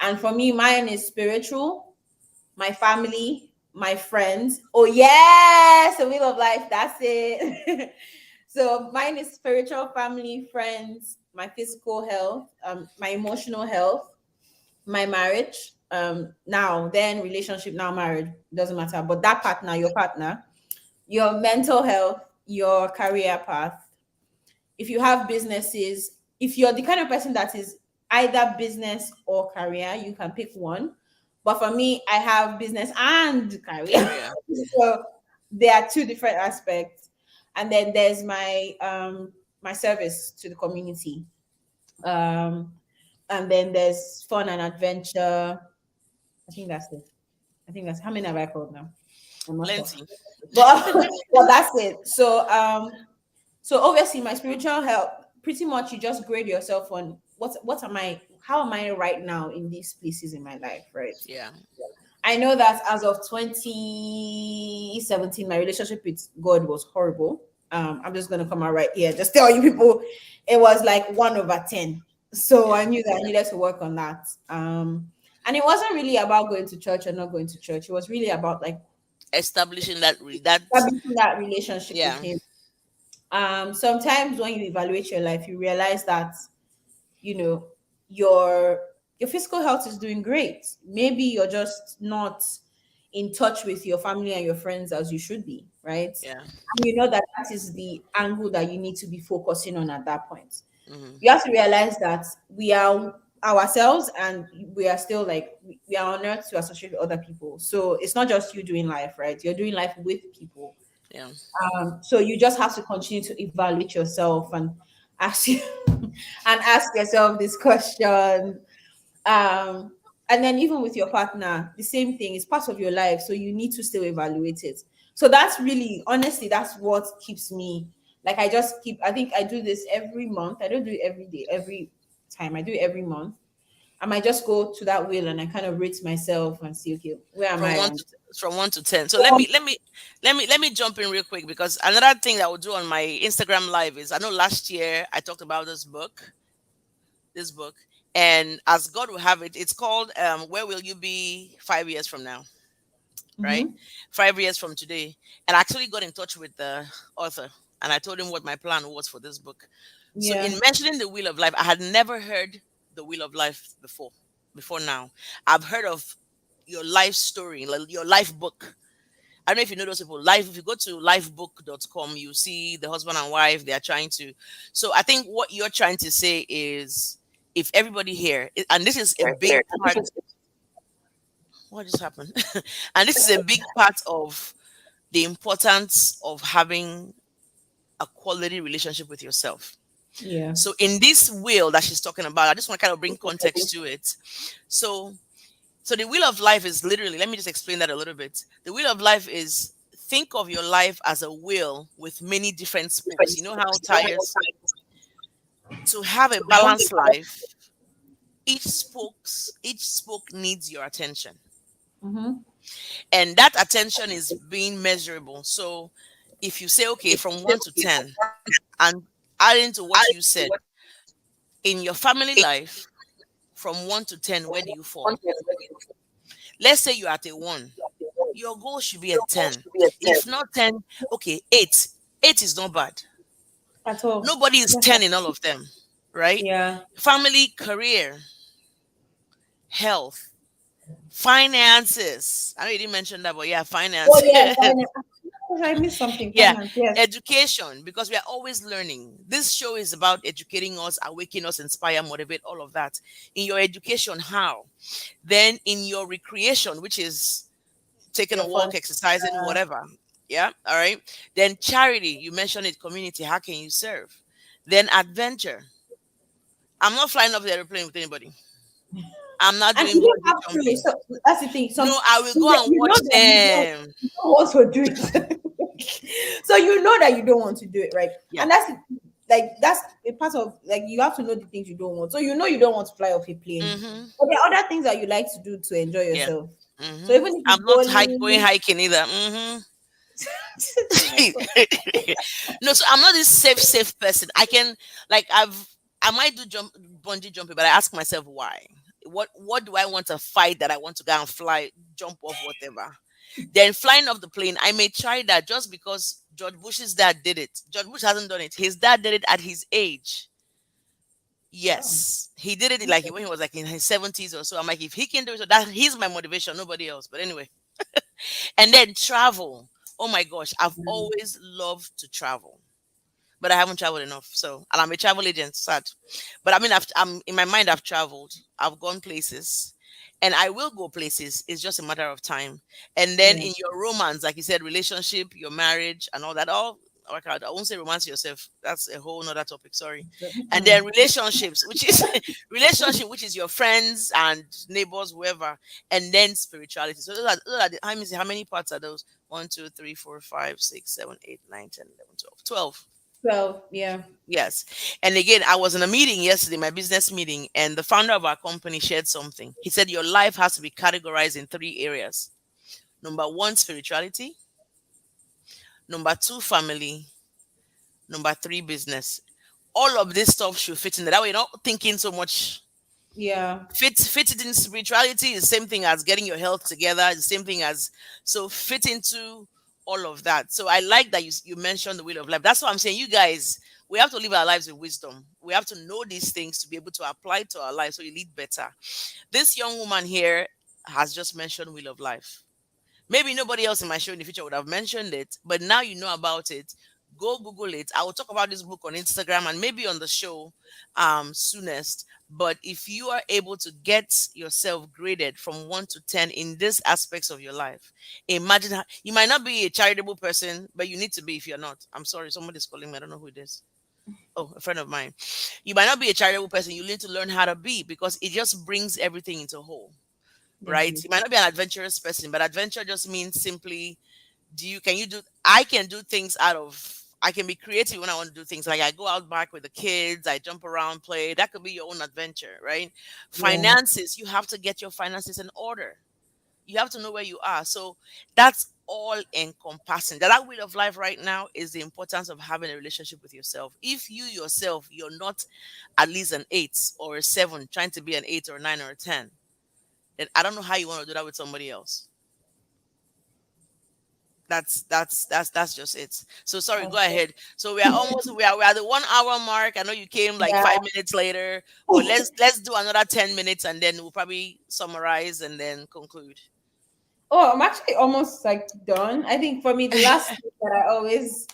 And for me, mine is spiritual, my family, my friends. Oh yes, the Wheel of Life. That's it. So mine is spiritual, family, friends, my physical health, my emotional health, my marriage. Now then relationship, now marriage, doesn't matter. But that partner, your mental health, your career path, if you have businesses, if you're the kind of person that is either business or career, you can pick one. But for me, I have business and career. Career. So there are two different aspects. And then there's my service to the community. Um and then there's fun and adventure. I think that's it. I think that's how many have I called now? I'm not sure. Plenty. But well, that's it. So obviously my spiritual health, pretty much you just grade yourself on what am I how am I right now in these places in my life, right? Yeah. I know that as of 2017, my relationship with God was horrible. I'm just gonna come out right here, just tell you people it was like 1/10. So I knew that I needed to work on that. And it wasn't really about going to church or not going to church. It was really about like establishing that establishing that relationship with yeah, him. Sometimes when you evaluate your life, you realize that, you know, your your physical health is doing great. Maybe you're just not in touch with your family and your friends as you should be, right? yeah. And you know that that is the angle that you need to be focusing on at that point. Hmm. You have to realize that we are ourselves, and we are still like, we are on earth to associate with other people. So it's not just you doing life, right? You're doing life with people. Yeah. So you just have to continue to evaluate yourself and ask you and ask yourself this question. Um, and then even with your partner, the same thing. It's part of your life, so you need to still evaluate it. So that's really, honestly, that's what keeps me. Like, I just keep. I think I do this every month. I don't do it every day, every time. I do it every month. I might just go to that wheel and I kind of rate myself and see, okay, where am From I? one And to from 1 to 10. So let me jump in real quick, because another thing that I will do on my Instagram live is, I know last year I talked about this book, and as God will have it, it's called Where Will You Be 5 years from now? Right? Mhm. 5 years from today. And I actually got in touch with the author, and I told him what my plan was for this book. So Yeah, in mentioning the Wheel of Life, I had never heard the Wheel of Life before now. I've heard of your life story, like your life book. I don't know if you know those people. Life, if you go to lifebook.com, you see the husband and wife, they are trying to. So I think what you're trying to say is, if everybody here, and this is a big part, what just happened? And this is a big part of the importance of having a quality relationship with yourself. yeah. So in this will that she's talking about, I just want to kind of bring context to it. So so the wheel of life is literally, let me just explain that a little bit. The wheel of life is, think of your life as a wheel with many different spokes. You know how tires, to have a balanced life, each spoke needs your attention. Mm-hmm. And that attention is being measurable. So if you say, okay, from 1 to 10, and adding to what you said, in your family life, from 1 to 10, where do you fall? Let's say you're at a 1. Your goal should be a 10. If not 10, okay, 8. 8 is not bad. At all. Nobody is 10 in all of them, right? Yeah. Family, career, health, finances. I know you didn't mention that, but yeah, Oh finances. yeah, finance. I missed something. Yeah, Finance. Yes. education, because we are always learning. This show is about educating us, awakening us, inspire, motivate, all of that. In your education, how? Then in your recreation, which is taking Your a walk, fun. exercising, whatever. Yeah. All right. Then charity, you mentioned it, community. How can you serve? Then adventure. I'm not flying off the airplane with anybody. I'm not And doing you don't bungee have to. jumping. So that's the thing. No, I will go and You know watch that them. you don't want to do it. So you know that you don't want to do it, right? Yeah. And that's a part of, like, you have to know the things you don't want. So you know you don't want to fly off a plane. Mm-hmm. But there are other things that you like to do to enjoy Yeah. yourself. So Mm-hmm. even if I'm it's not going bowling, hiking either. Mm-hmm. oh my god. No, so I'm not this safe person. I can, like, I might do bungee jumping, but I ask myself why. What do I want to fight, that I want to go and fly, jump off, whatever. Then flying off the plane, I may try that just because George Bush's dad did it. George Bush hasn't done it. His dad did it at his age. Oh, Yes, he did it like okay. when he was like in his 70s or so. I'm like, if he can do it, so that he's my motivation, nobody else. But anyway, and then travel. Oh my gosh, I've Mm, always loved to travel, but I haven't traveled enough. So, and I'm a travel agent, sad. But I mean, I'm in my mind, I've traveled, I've gone places, and I will go places. It's just a matter of time. And then yeah. in your romance, like you said, relationship, your marriage, and all that, all work out. I won't say romance yourself. That's a whole nother topic. Sorry. And then Mm. relationships, which is relationship, which is your friends and neighbors, whoever, and then spirituality. So how many parts are those? 1, 2, 3, 4, 5, 6, 7, 8, 9, 10, 11, 12. 12, yeah. Yes. And again, I was in a meeting yesterday, my business meeting, and the founder of our company shared something. He said, your life has to be categorized in 3 areas. Number one, spirituality. Number two, family. Number three, business. All of this stuff should fit in there. That way, you're not thinking so much. Yeah. Fit it in spirituality is the same thing as getting your health together, the same thing as, so fit into all of that. So I like that you mentioned the wheel of life. That's what I'm saying. You guys, we have to live our lives with wisdom. We have to know these things to be able to apply to our lives so you lead better. This young woman here has just mentioned wheel of life. Maybe nobody else in my show in the future would have mentioned it, but now you know about it. Go Google it. I will talk about this book on Instagram and maybe on the show soonest. But if you are able to get yourself graded from 1 to 10 in these aspects of your life, imagine how, you might not be a charitable person, but you need to be if you're not. I'm sorry, somebody's calling me. I don't know who it is. Oh, a friend of mine. You might not be a charitable person. You need to learn how to be because it just brings everything into whole, right? You Definitely. might not be an adventurous person, but adventure just means simply, do you can you do I can do things out of, I can be creative when I want to do things. Like I go out back with the kids, I jump around, play. That could be your own adventure, right? Yeah. Finances, you have to get your finances in order. You have to know where you are. So that's all encompassing. That wheel of life right now is the importance of having a relationship with yourself. If you yourself, you're not at least an 8 or a 7, trying to be an 8 or a 9 or a 10, then I don't know how you want to do that with somebody else. That's just it. So sorry, go Okay. ahead. So we are at the 1 hour mark. I know you came like Yeah. 5 minutes later, but let's do another 10 minutes and then we'll probably summarize and then conclude. Oh, I'm actually almost like done. I think for me, the last thing that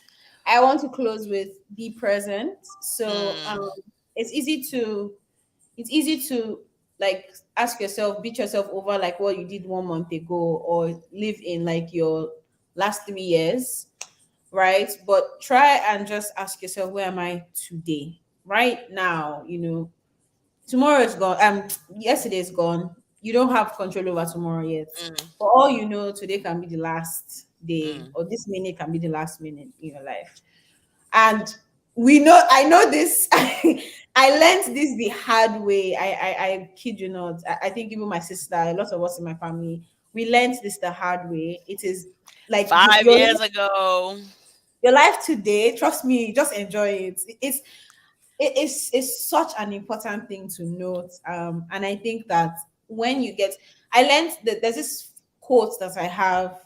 I want to close with, be present. So Mm, it's easy to it's easy to like ask yourself, beat yourself over like what you did 1 month ago, or live in like your last 3 years, right? But try and just ask yourself, where am I today? Right now, tomorrow is gone. Yesterday is gone. You don't have control over tomorrow yet. mm, For all you know, today can be the last day, mm. or this minute can be the last minute in your life. And we know, I know this. I learned this the hard way. I kid you not. I think even my sister, a lot of us in my family, we learned this the hard way. It is like you, 5 years ago. your life today. Trust me, just enjoy it. It's such an important thing to note. And I think that when you get, I learned that there's this quote that I have.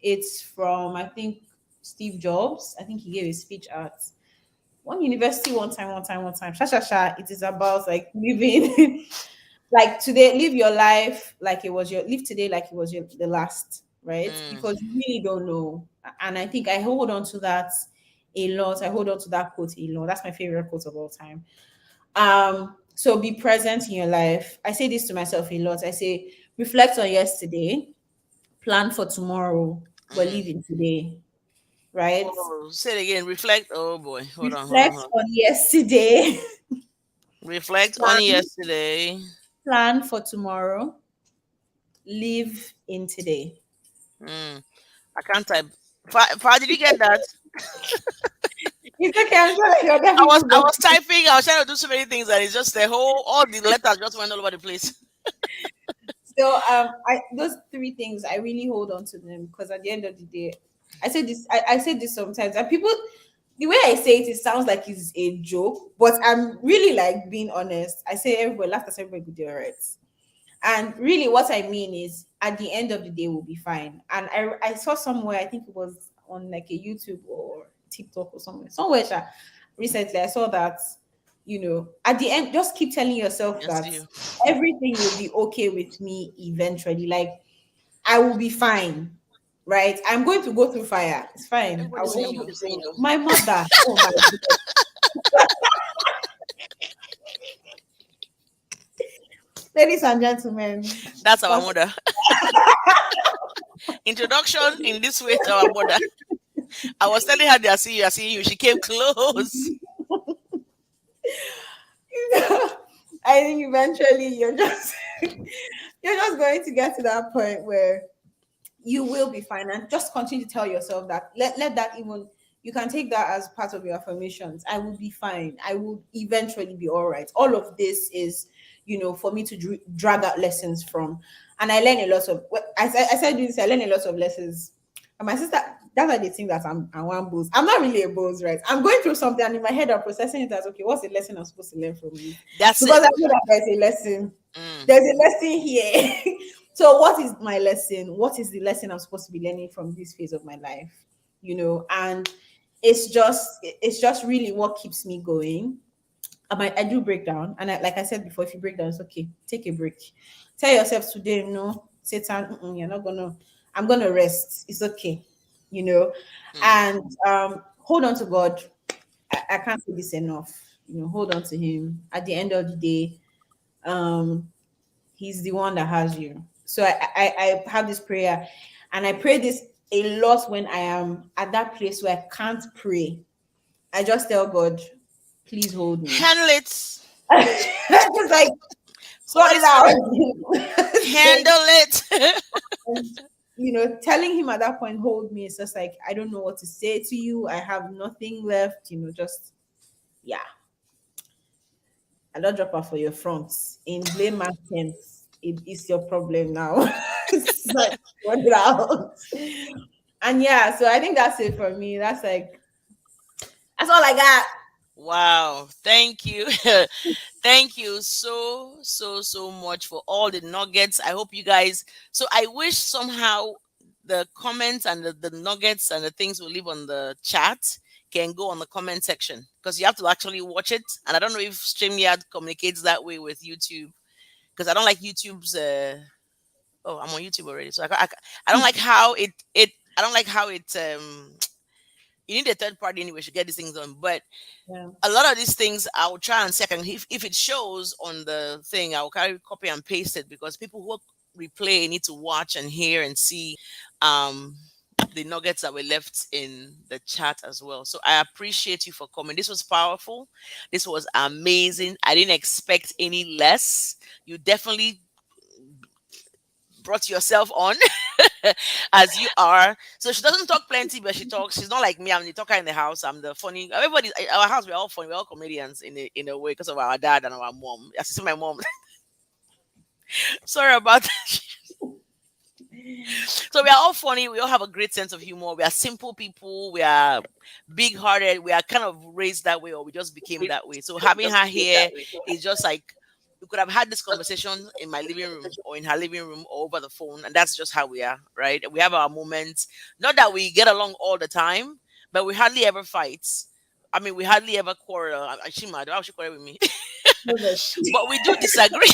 It's from, I think, Steve Jobs. I think he gave a speech at one university one time. Sha sha sha. It is about like living like today, live your life like it was your live today like it was your the last, right? Mm, Because you really don't know. And I think I hold on to that a lot. I hold on to that quote a lot. That's my favorite quote of all time. So be present in your life. I say this to myself a lot. I say, reflect on yesterday, plan for tomorrow, but live mm. in today, right? Oh, say it again. Reflect. Oh boy, hold on, Reflect hold on. on yesterday, Reflect on plan, yesterday. plan for tomorrow, live in today. Mm, I can't type. Did you get that? It's okay. I'm sure that your other I was people I got was it. typing. I was trying to do so many things, and it's just the whole all the letters just went all over the place. So I those three things I really hold on to them, because at the end of the day, I say this sometimes, and people, the way I say it, it sounds like it's a joke, but I'm really like being honest. I say everybody laugh, as everybody could do, all right. And really, what I mean is, at the end of the day, we'll be fine. And I saw somewhere, I think it was on like a YouTube or TikTok or somewhere, recently, I saw that, at the end, just keep telling yourself Yes, that to you. everything will be okay with me eventually. Like, I will be fine, right? I'm going to go through fire. It's fine. I Everybody's will saying just you. go through. My mother, oh my goodness. Ladies and gentlemen, That's our Pastor mother. Introduction in this way to our mother. I was telling her they are seeing you. I see you. She came close. I think eventually you're just going to get to that point where you will be fine, and just continue to tell yourself that. Let that even, you can take that as part of your affirmations. I will be fine. I will eventually be all right. All of this is, for me to drag out lessons from. And I learn a lot of, as I said this, I learn a lot of lessons And my sister, that's why they think that I'm one boss. I'm not really a boss, right? I'm going through something, and in my head, I'm processing it as, okay, what's the lesson I'm supposed to learn from this? That's Because it. I know that there's a lesson. Mm, There's a lesson here. So, what is my lesson? What is the lesson I'm supposed to be learning from this phase of my life? And it's just really what keeps me going. I do break down, and like I said before, if you break down, it's okay. Take a break. Tell yourself today, no, Satan, you're not gonna. I'm gonna rest. It's okay, you know, mm. and hold on to God. I can't say this enough. Hold on to Him. At the end of the day, um, He's the one that has you. So I have this prayer, and I pray this a lot when I am at that place where I can't pray. I just tell God, please hold me. Handle it. Just like sort Holy it Spirit, out. Like, handle it. and, telling him at that point, hold me. It's just like, I don't know what to say to you. I have nothing left. Just, yeah. I don't drop her for your front. In blame my sense, it is your problem now. It's like, sort it out. And yeah, so I think that's it for me. That's all I got. Wow. Thank you. Thank you so, so, so much for all the nuggets. I hope you guys. So I wish somehow the comments and the nuggets and the things we leave on the chat can go on the comment section, because you have to actually watch it. And I don't know if StreamYard communicates that way with YouTube, because I don't like YouTube's. Oh, I'm on YouTube already, so I don't like how it. I don't like how it. You need a third party anyway to get these things done, but Yeah. a lot of these things I'll try and second. If it shows on the thing, I'll carry copy and paste it, because people who replay need to watch and hear and see um the nuggets that were left in the chat as well. So I appreciate you for coming. This was powerful. This was amazing. I didn't expect any less. You definitely brought yourself on as you are. So she doesn't talk plenty, but she talks. She's not like me. I'm the talker in the house. I'm the funny. Everybody, our house, we're all funny. We're all comedians in a way, because of our dad and our mom. As you see, my mom. Sorry about that. So we are all funny. We all have a great sense of humor. We are simple people. We are big hearted. We are kind of raised that way, or we just became that way. So having her here is just like, we could have had this conversation in my living room or in her living room or over the phone, and that's just how we are, right? We have our moments. Not that we get along all the time, but we hardly ever fight. I mean, we hardly ever quarrel. She mad. Why would she quarrel with me? But we do disagree.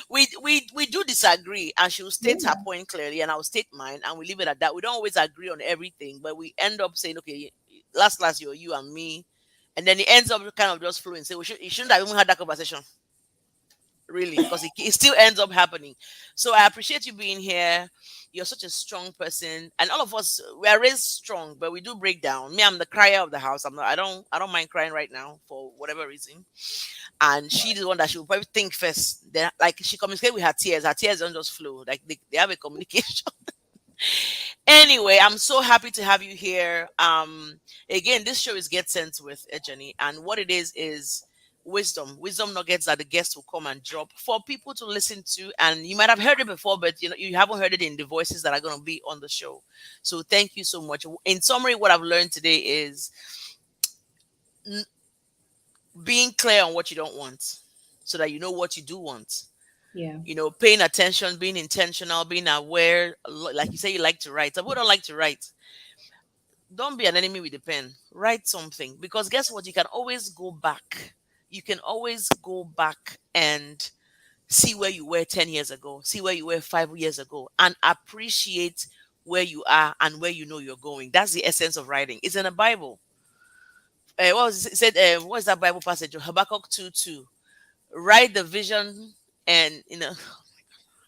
We do disagree, and she will state her Yeah. point clearly, and I'll state mine, and we leave it at that. We don't always agree on everything, but we end up saying, okay, last you're you and me, and then it ends up kind of just flowing. Say, you shouldn't have even had that conversation, really, because it still ends up happening. So I appreciate you being here. You're such a strong person, and all of us, we are raised strong, but we do break down. Me, I'm the crier of the house. I don't mind crying right now for whatever reason. And she's the one that she will probably think first. Then, like, she communicates with her tears. Her tears don't just flow. Like, they have a communication. Anyway, I'm so happy to have you here. Again, this show is Get Sense with Jenny, and what it is wisdom nuggets that the guests will come and drop for people to listen to. And you might have heard it before, but you haven't heard it in the voices that are going to be on the show. So thank you so much. In summary, what I've learned today is n- being clear on what you don't want, so that you know what you do want. Yeah. Paying attention, being intentional, being aware. Like you say, you like to write. Some people don't like to write. Don't be an enemy with the pen. Write something, because guess what? You can always go back. You can always go back and see where you were 10 years ago, see where you were 5 years ago, and appreciate where you are and where you know you're going. That's the essence of writing. It's in the Bible. What was it said? What is that Bible passage? Habakkuk 2:2. Write the vision, and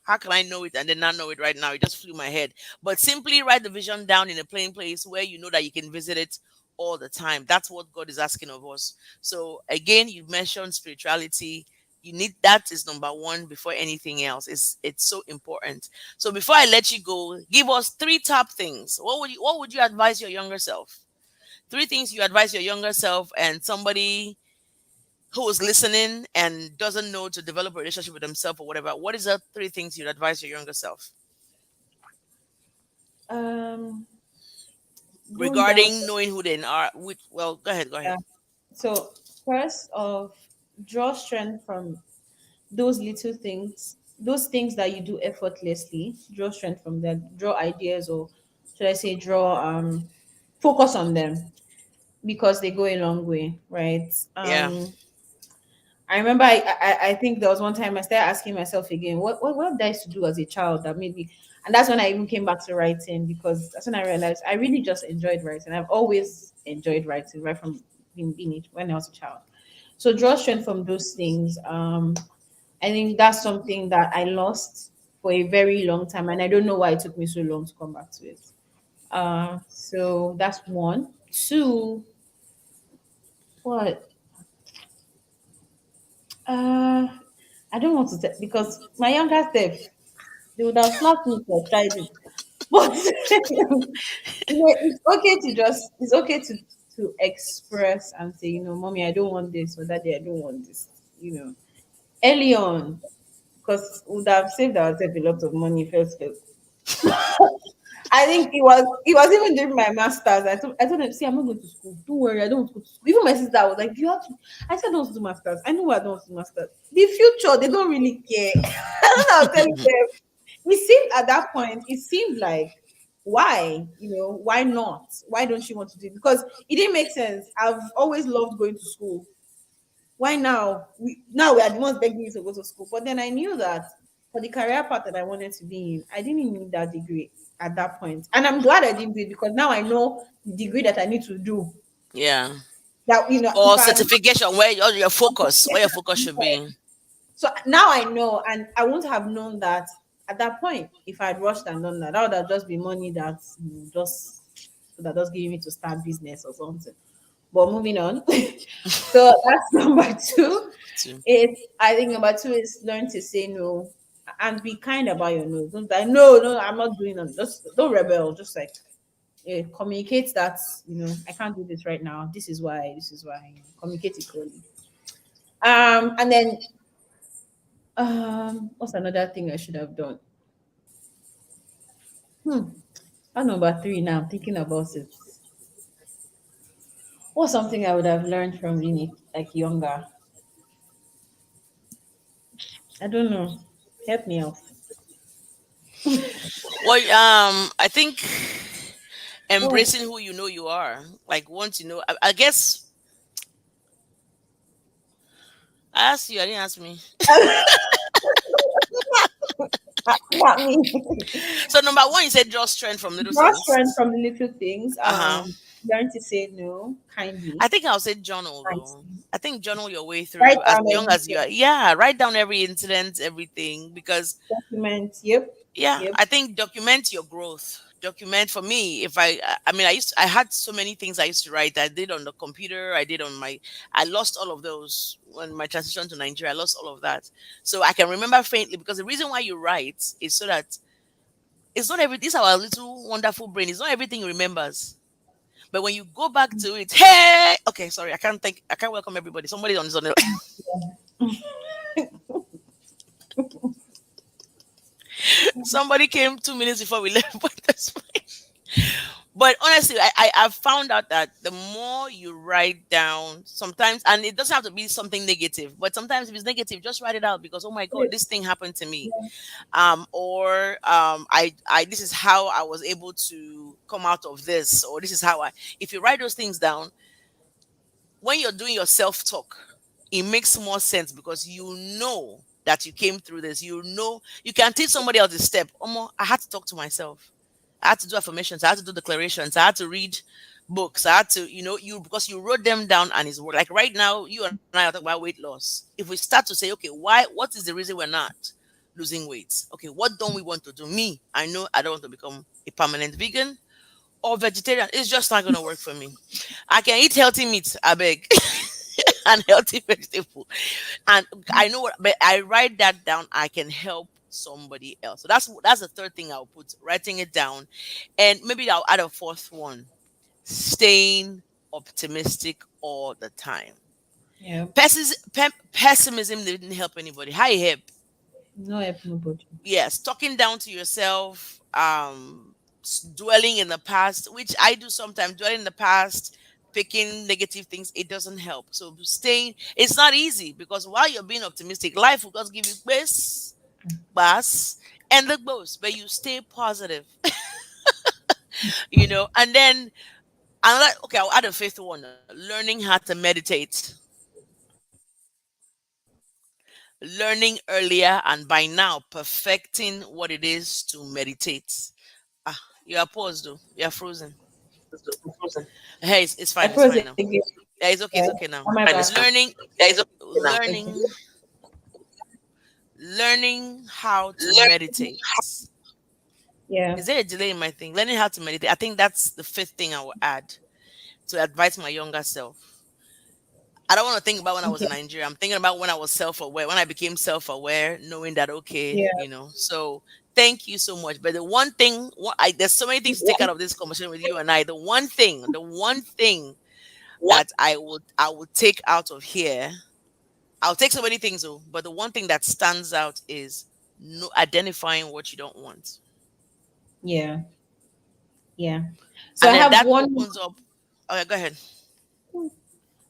how can I know it and then not know it right now? It just flew my head. But simply write the vision down in a plain place where you know that you can visit it all the time. That's what God is asking of us. So again, you mentioned spirituality. You need that is number one before anything else. It's so important. So before I let you go, give us three top things. What would you advise your younger self? Three things you advise your younger self, and somebody who is listening and doesn't know to develop a relationship with themselves or whatever. What is the three things you'd advise your younger self? going down. regarding knowing who they are. Which, well, go ahead, go ahead. Yeah. So first of, draw strength from those little things, those things that you do effortlessly. Draw strength from them. Draw ideas, or should I say, draw focus on them, because they go a long way, right? Yeah, I remember I think there was one time I started asking myself again, what did I used to do as a child that made me, and that's when I even came back to writing, because that's when I realized I really just enjoyed writing. I've always enjoyed writing right from when I was a child. So draw strength from those things. I think that's something that I lost for a very long time, and I don't know why it took me so long to come back to it. So that's one. Two, what? Uh, I don't want to say, because my younger self, they would have slapped me for tried it. But it's okay to express and say, mommy, I don't want this, or daddy, I don't want this. Early on, because we would have saved ourselves a lot of money first. I think it was even during my masters. I told them, see, I'm not going to school. Don't worry, I don't want to go to school. Even my sister was like, you have to. I said, I don't want to do masters. I know I don't want to do masters. The future, they don't really care. I was telling them. It seemed at that point, it seemed like, why? Why not? Why don't you want to do it? Because it didn't make sense. I've always loved going to school. Why now? Now we are the ones begging you to go to school. But then I knew that for the career path that I wanted to be in, I didn't need that degree at that point. And I'm glad I didn't do it, because now I know the degree that I need to do. yeah. That if Or I certification, where your focus should be. so now I know, and I wouldn't have known that at that point if I'd rushed and done that. That would have just been money that just giving me to start business or something. But moving on. So that's number two. Too. I think number two is learn to say no and be kind about your no. Don't like, no, no, I'm not doing it. Just don't rebel. Just like, communicate that, I can't do this right now. This is why. This is why. Communicate it clearly. And then what's another thing I should have done? That number three now. I'm thinking about it. What's something I would have learned from being like younger? I don't know. Help me out. Well, I think Oh. embracing who you know you are. Like once you know, I guess I asked you. I didn't ask me. Not me. So number one, you said draw strength from little Draw strength things. from the little things. Uh huh. Learn to say no kindly, I think I'll say journal though. nicely. I think journal your way Write through as down young as you everything. are. Yeah, write down every incident, everything, because Document. Yep. yeah, Yep. I think document your growth. Document for me. If I mean, I had so many things I used to write. I did on the computer. I did on my. I lost all of those when my transition to Nigeria. I lost all of that, so I can remember faintly. Because the reason why you write is so that it's not every. This is our little wonderful brain. It's not everything it remembers. But when you go back to it, hey, okay, sorry, I can't think. I can't welcome everybody. Somebody on the somebody came 2 minutes before we left, but that's fine. But honestly, I've found out that the more you write down, sometimes, and it doesn't have to be something negative, but sometimes if it's negative, just write it out because oh my god, this thing happened to me, or I this is how I was able to come out of this, or this is how I. If you write those things down, when you're doing your self talk, it makes more sense because you know that you came through this. You know you can teach somebody else a step. I had to talk to myself. I had to do affirmations. I had to do declarations. I had to read books. I had to, you because you wrote them down and it's work. Like right now, you and I are talking about weight loss. If we start to say, okay, why? What is the reason we're not losing weight? Okay, what don't we want to do? Me, I know I don't want to become a permanent vegan or vegetarian. It's just not going to work for me. I can eat healthy meat, I beg, and healthy vegetable. And I know what, but I write that down. I can help somebody else. So that's the third thing I'll put, writing it down. And maybe I'll add a fourth one, staying optimistic all the time. Yep. Pessimism didn't help anybody. How it help? No help nobody. Yes, talking down to yourself, dwelling in the past, which I do sometimes, dwelling in the past, picking negative things, it doesn't help. So staying, it's not easy because while you're being optimistic, life will just give you bus and the boast, but you stay positive, and then another, okay, I'll add a fifth one, learning how to meditate, learning earlier and by now perfecting what it is to meditate. Ah, you are paused though. You are frozen. Hey, it's I fine. It's froze fine it now. again. Yeah, it's okay. Yeah. It's okay now. Am I back? Learning, Okay. learning, learning how to meditate. Yeah. Is there a delay in my thing? Learning how to meditate. I think that's the fifth thing I will add to advise my younger self. I don't want to think about when I was in Okay. Nigeria. I'm thinking about when I was self-aware, when I became self-aware, knowing that okay, Yeah. So thank you so much. But the one thing, there's so many things to take out of this conversation with you and I. The one thing that I will take out of here. I'll take so many things though, but the one thing that stands out is no identifying what you don't want. Yeah. Yeah. So And I then have that one. opens up. Okay, go ahead.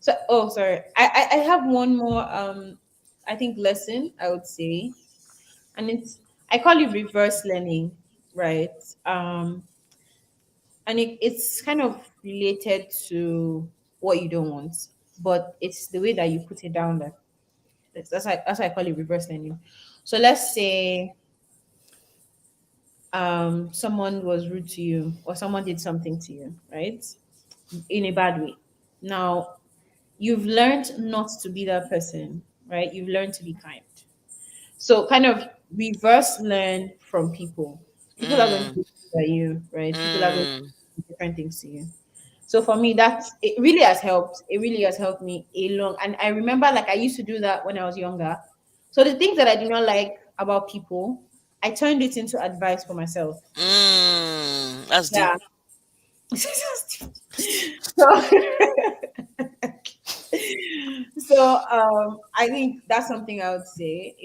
So oh, sorry. I have one more. I think lesson I would say, and I call it reverse learning, right? And it's kind of related to what you don't want, but it's the way that you put it down there. That's why I call it reverse learning. So let's say someone was rude to you or someone did something to you, right? In a bad way. Now you've learned not to be that person, right? You've learned to be kind. So kind of reverse learn from people. People are going to Mm, do things by you, right? People are going to mm. do different things to you. So for me, that's it really has helped. It really has helped me a lot. And I remember like I used to do that when I was younger. So the things that I do not like about people, I turned it into advice for myself. That's deep. Yeah. so I think that's something I would say.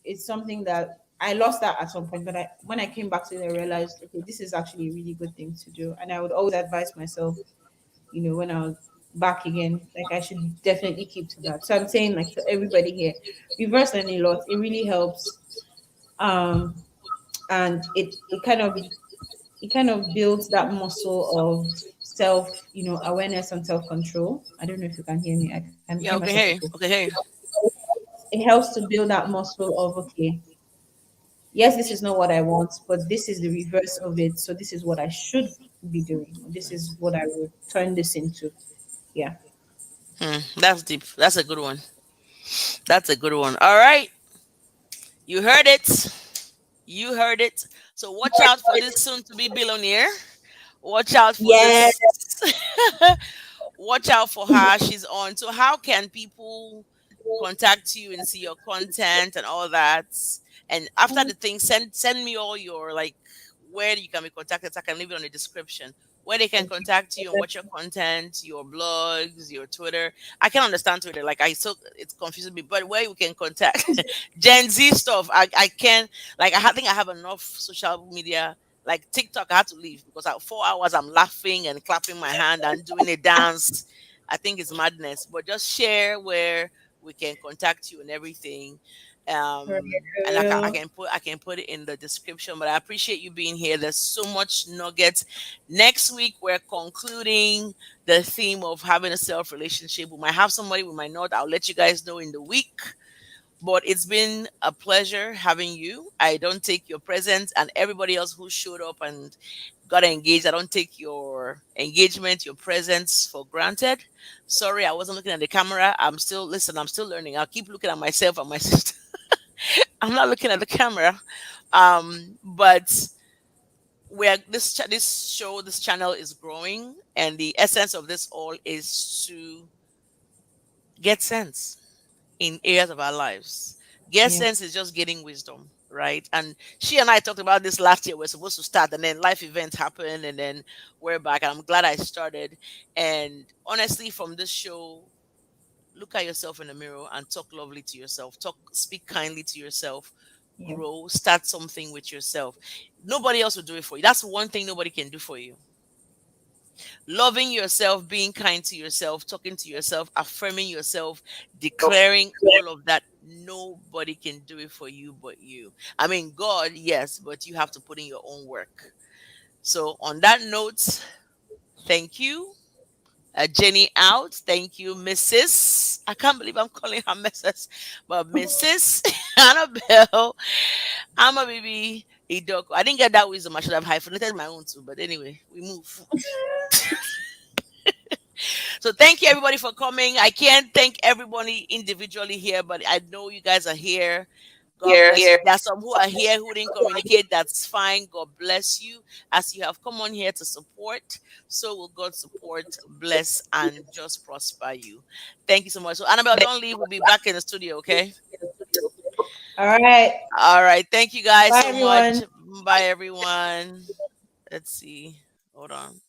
It's something that I lost that at some point, but when I came back to it, I realized okay, this is actually a really good thing to do, and I would always advise myself, when I was back again, like I should definitely keep to that. So I'm saying like to everybody here, reverse learning a lot. It really helps, um, and it kind of builds that muscle of self, awareness and self control. I don't know if you can hear me. I can hear Yeah, myself okay, echo. hey, okay, hey. It helps to build that muscle of okay, yes, this is not what I want, but this is the reverse of it. So this is what I should be doing. This is what I would turn this into. Yeah. That's deep. That's a good one. That's a good one. All right, you heard it. You heard it. So watch out for this soon-to-be billionaire. Watch out for Yeah. this. Watch out for her. She's on. So how can people contact you and see your content and all that? And after the thing, send me all your like where you can be contacted. So I can leave it on the description. Where they can contact you and what your content, your blogs, your Twitter. I can understand Twitter. Like I so it's confusing me, but where you can contact Gen Z stuff. I can like think I have enough social media like TikTok, I had to leave because at 4 hours I'm laughing and clapping my hand and doing a dance. I think it's madness. But just share where we can contact you and everything. And I can put it in the description. But I appreciate you being here. There's so much nuggets. Next week we're concluding the theme of having a self relationship. We might have somebody, we might not. I'll let you guys know in the week. But it's been a pleasure having you. I don't take your presence and everybody else who showed up and got engaged. I don't take your engagement, your presence for granted. Sorry, I wasn't looking at the camera. I'm still learning. I'll keep looking at myself and my sister. I'm not looking at the camera. But where this channel is growing, and the essence of this all is to get sense in areas of our lives. Get Yeah. sense is just getting wisdom, right? And she and I talked about this last year. We're supposed to start, and then life events happened, and then we're back. And I'm glad I started. And honestly, from this show, look at yourself in the mirror and talk lovely to yourself. Speak kindly to yourself. Yeah. grow, start something with yourself. Nobody else will do it for you. That's one thing nobody can do for you. Loving yourself, being kind to yourself, talking to yourself, affirming yourself, declaring all of that. Nobody can do it for you but you. I mean, God, yes, but you have to put in your own work. So, on that note, thank you. Jenny out. Thank you, Mrs. I can't believe I'm calling her Mrs. But Mrs. Annabel Amabibi-Idoko. I didn't get that wisdom. I should have hyphenated my own too. But anyway, we move. So thank you everybody for coming. I can't thank everybody individually here, but I know you guys are here. God bless you. There are some who are here who didn't communicate. That's fine. God bless you. As you have come on here to support, so will God support, bless, and just prosper you. Thank you so much. So Annabelle, don't leave. We'll be back in the studio, okay? All right. All right. Thank you guys Bye, so much. everyone. Bye everyone. Let's see. Hold on.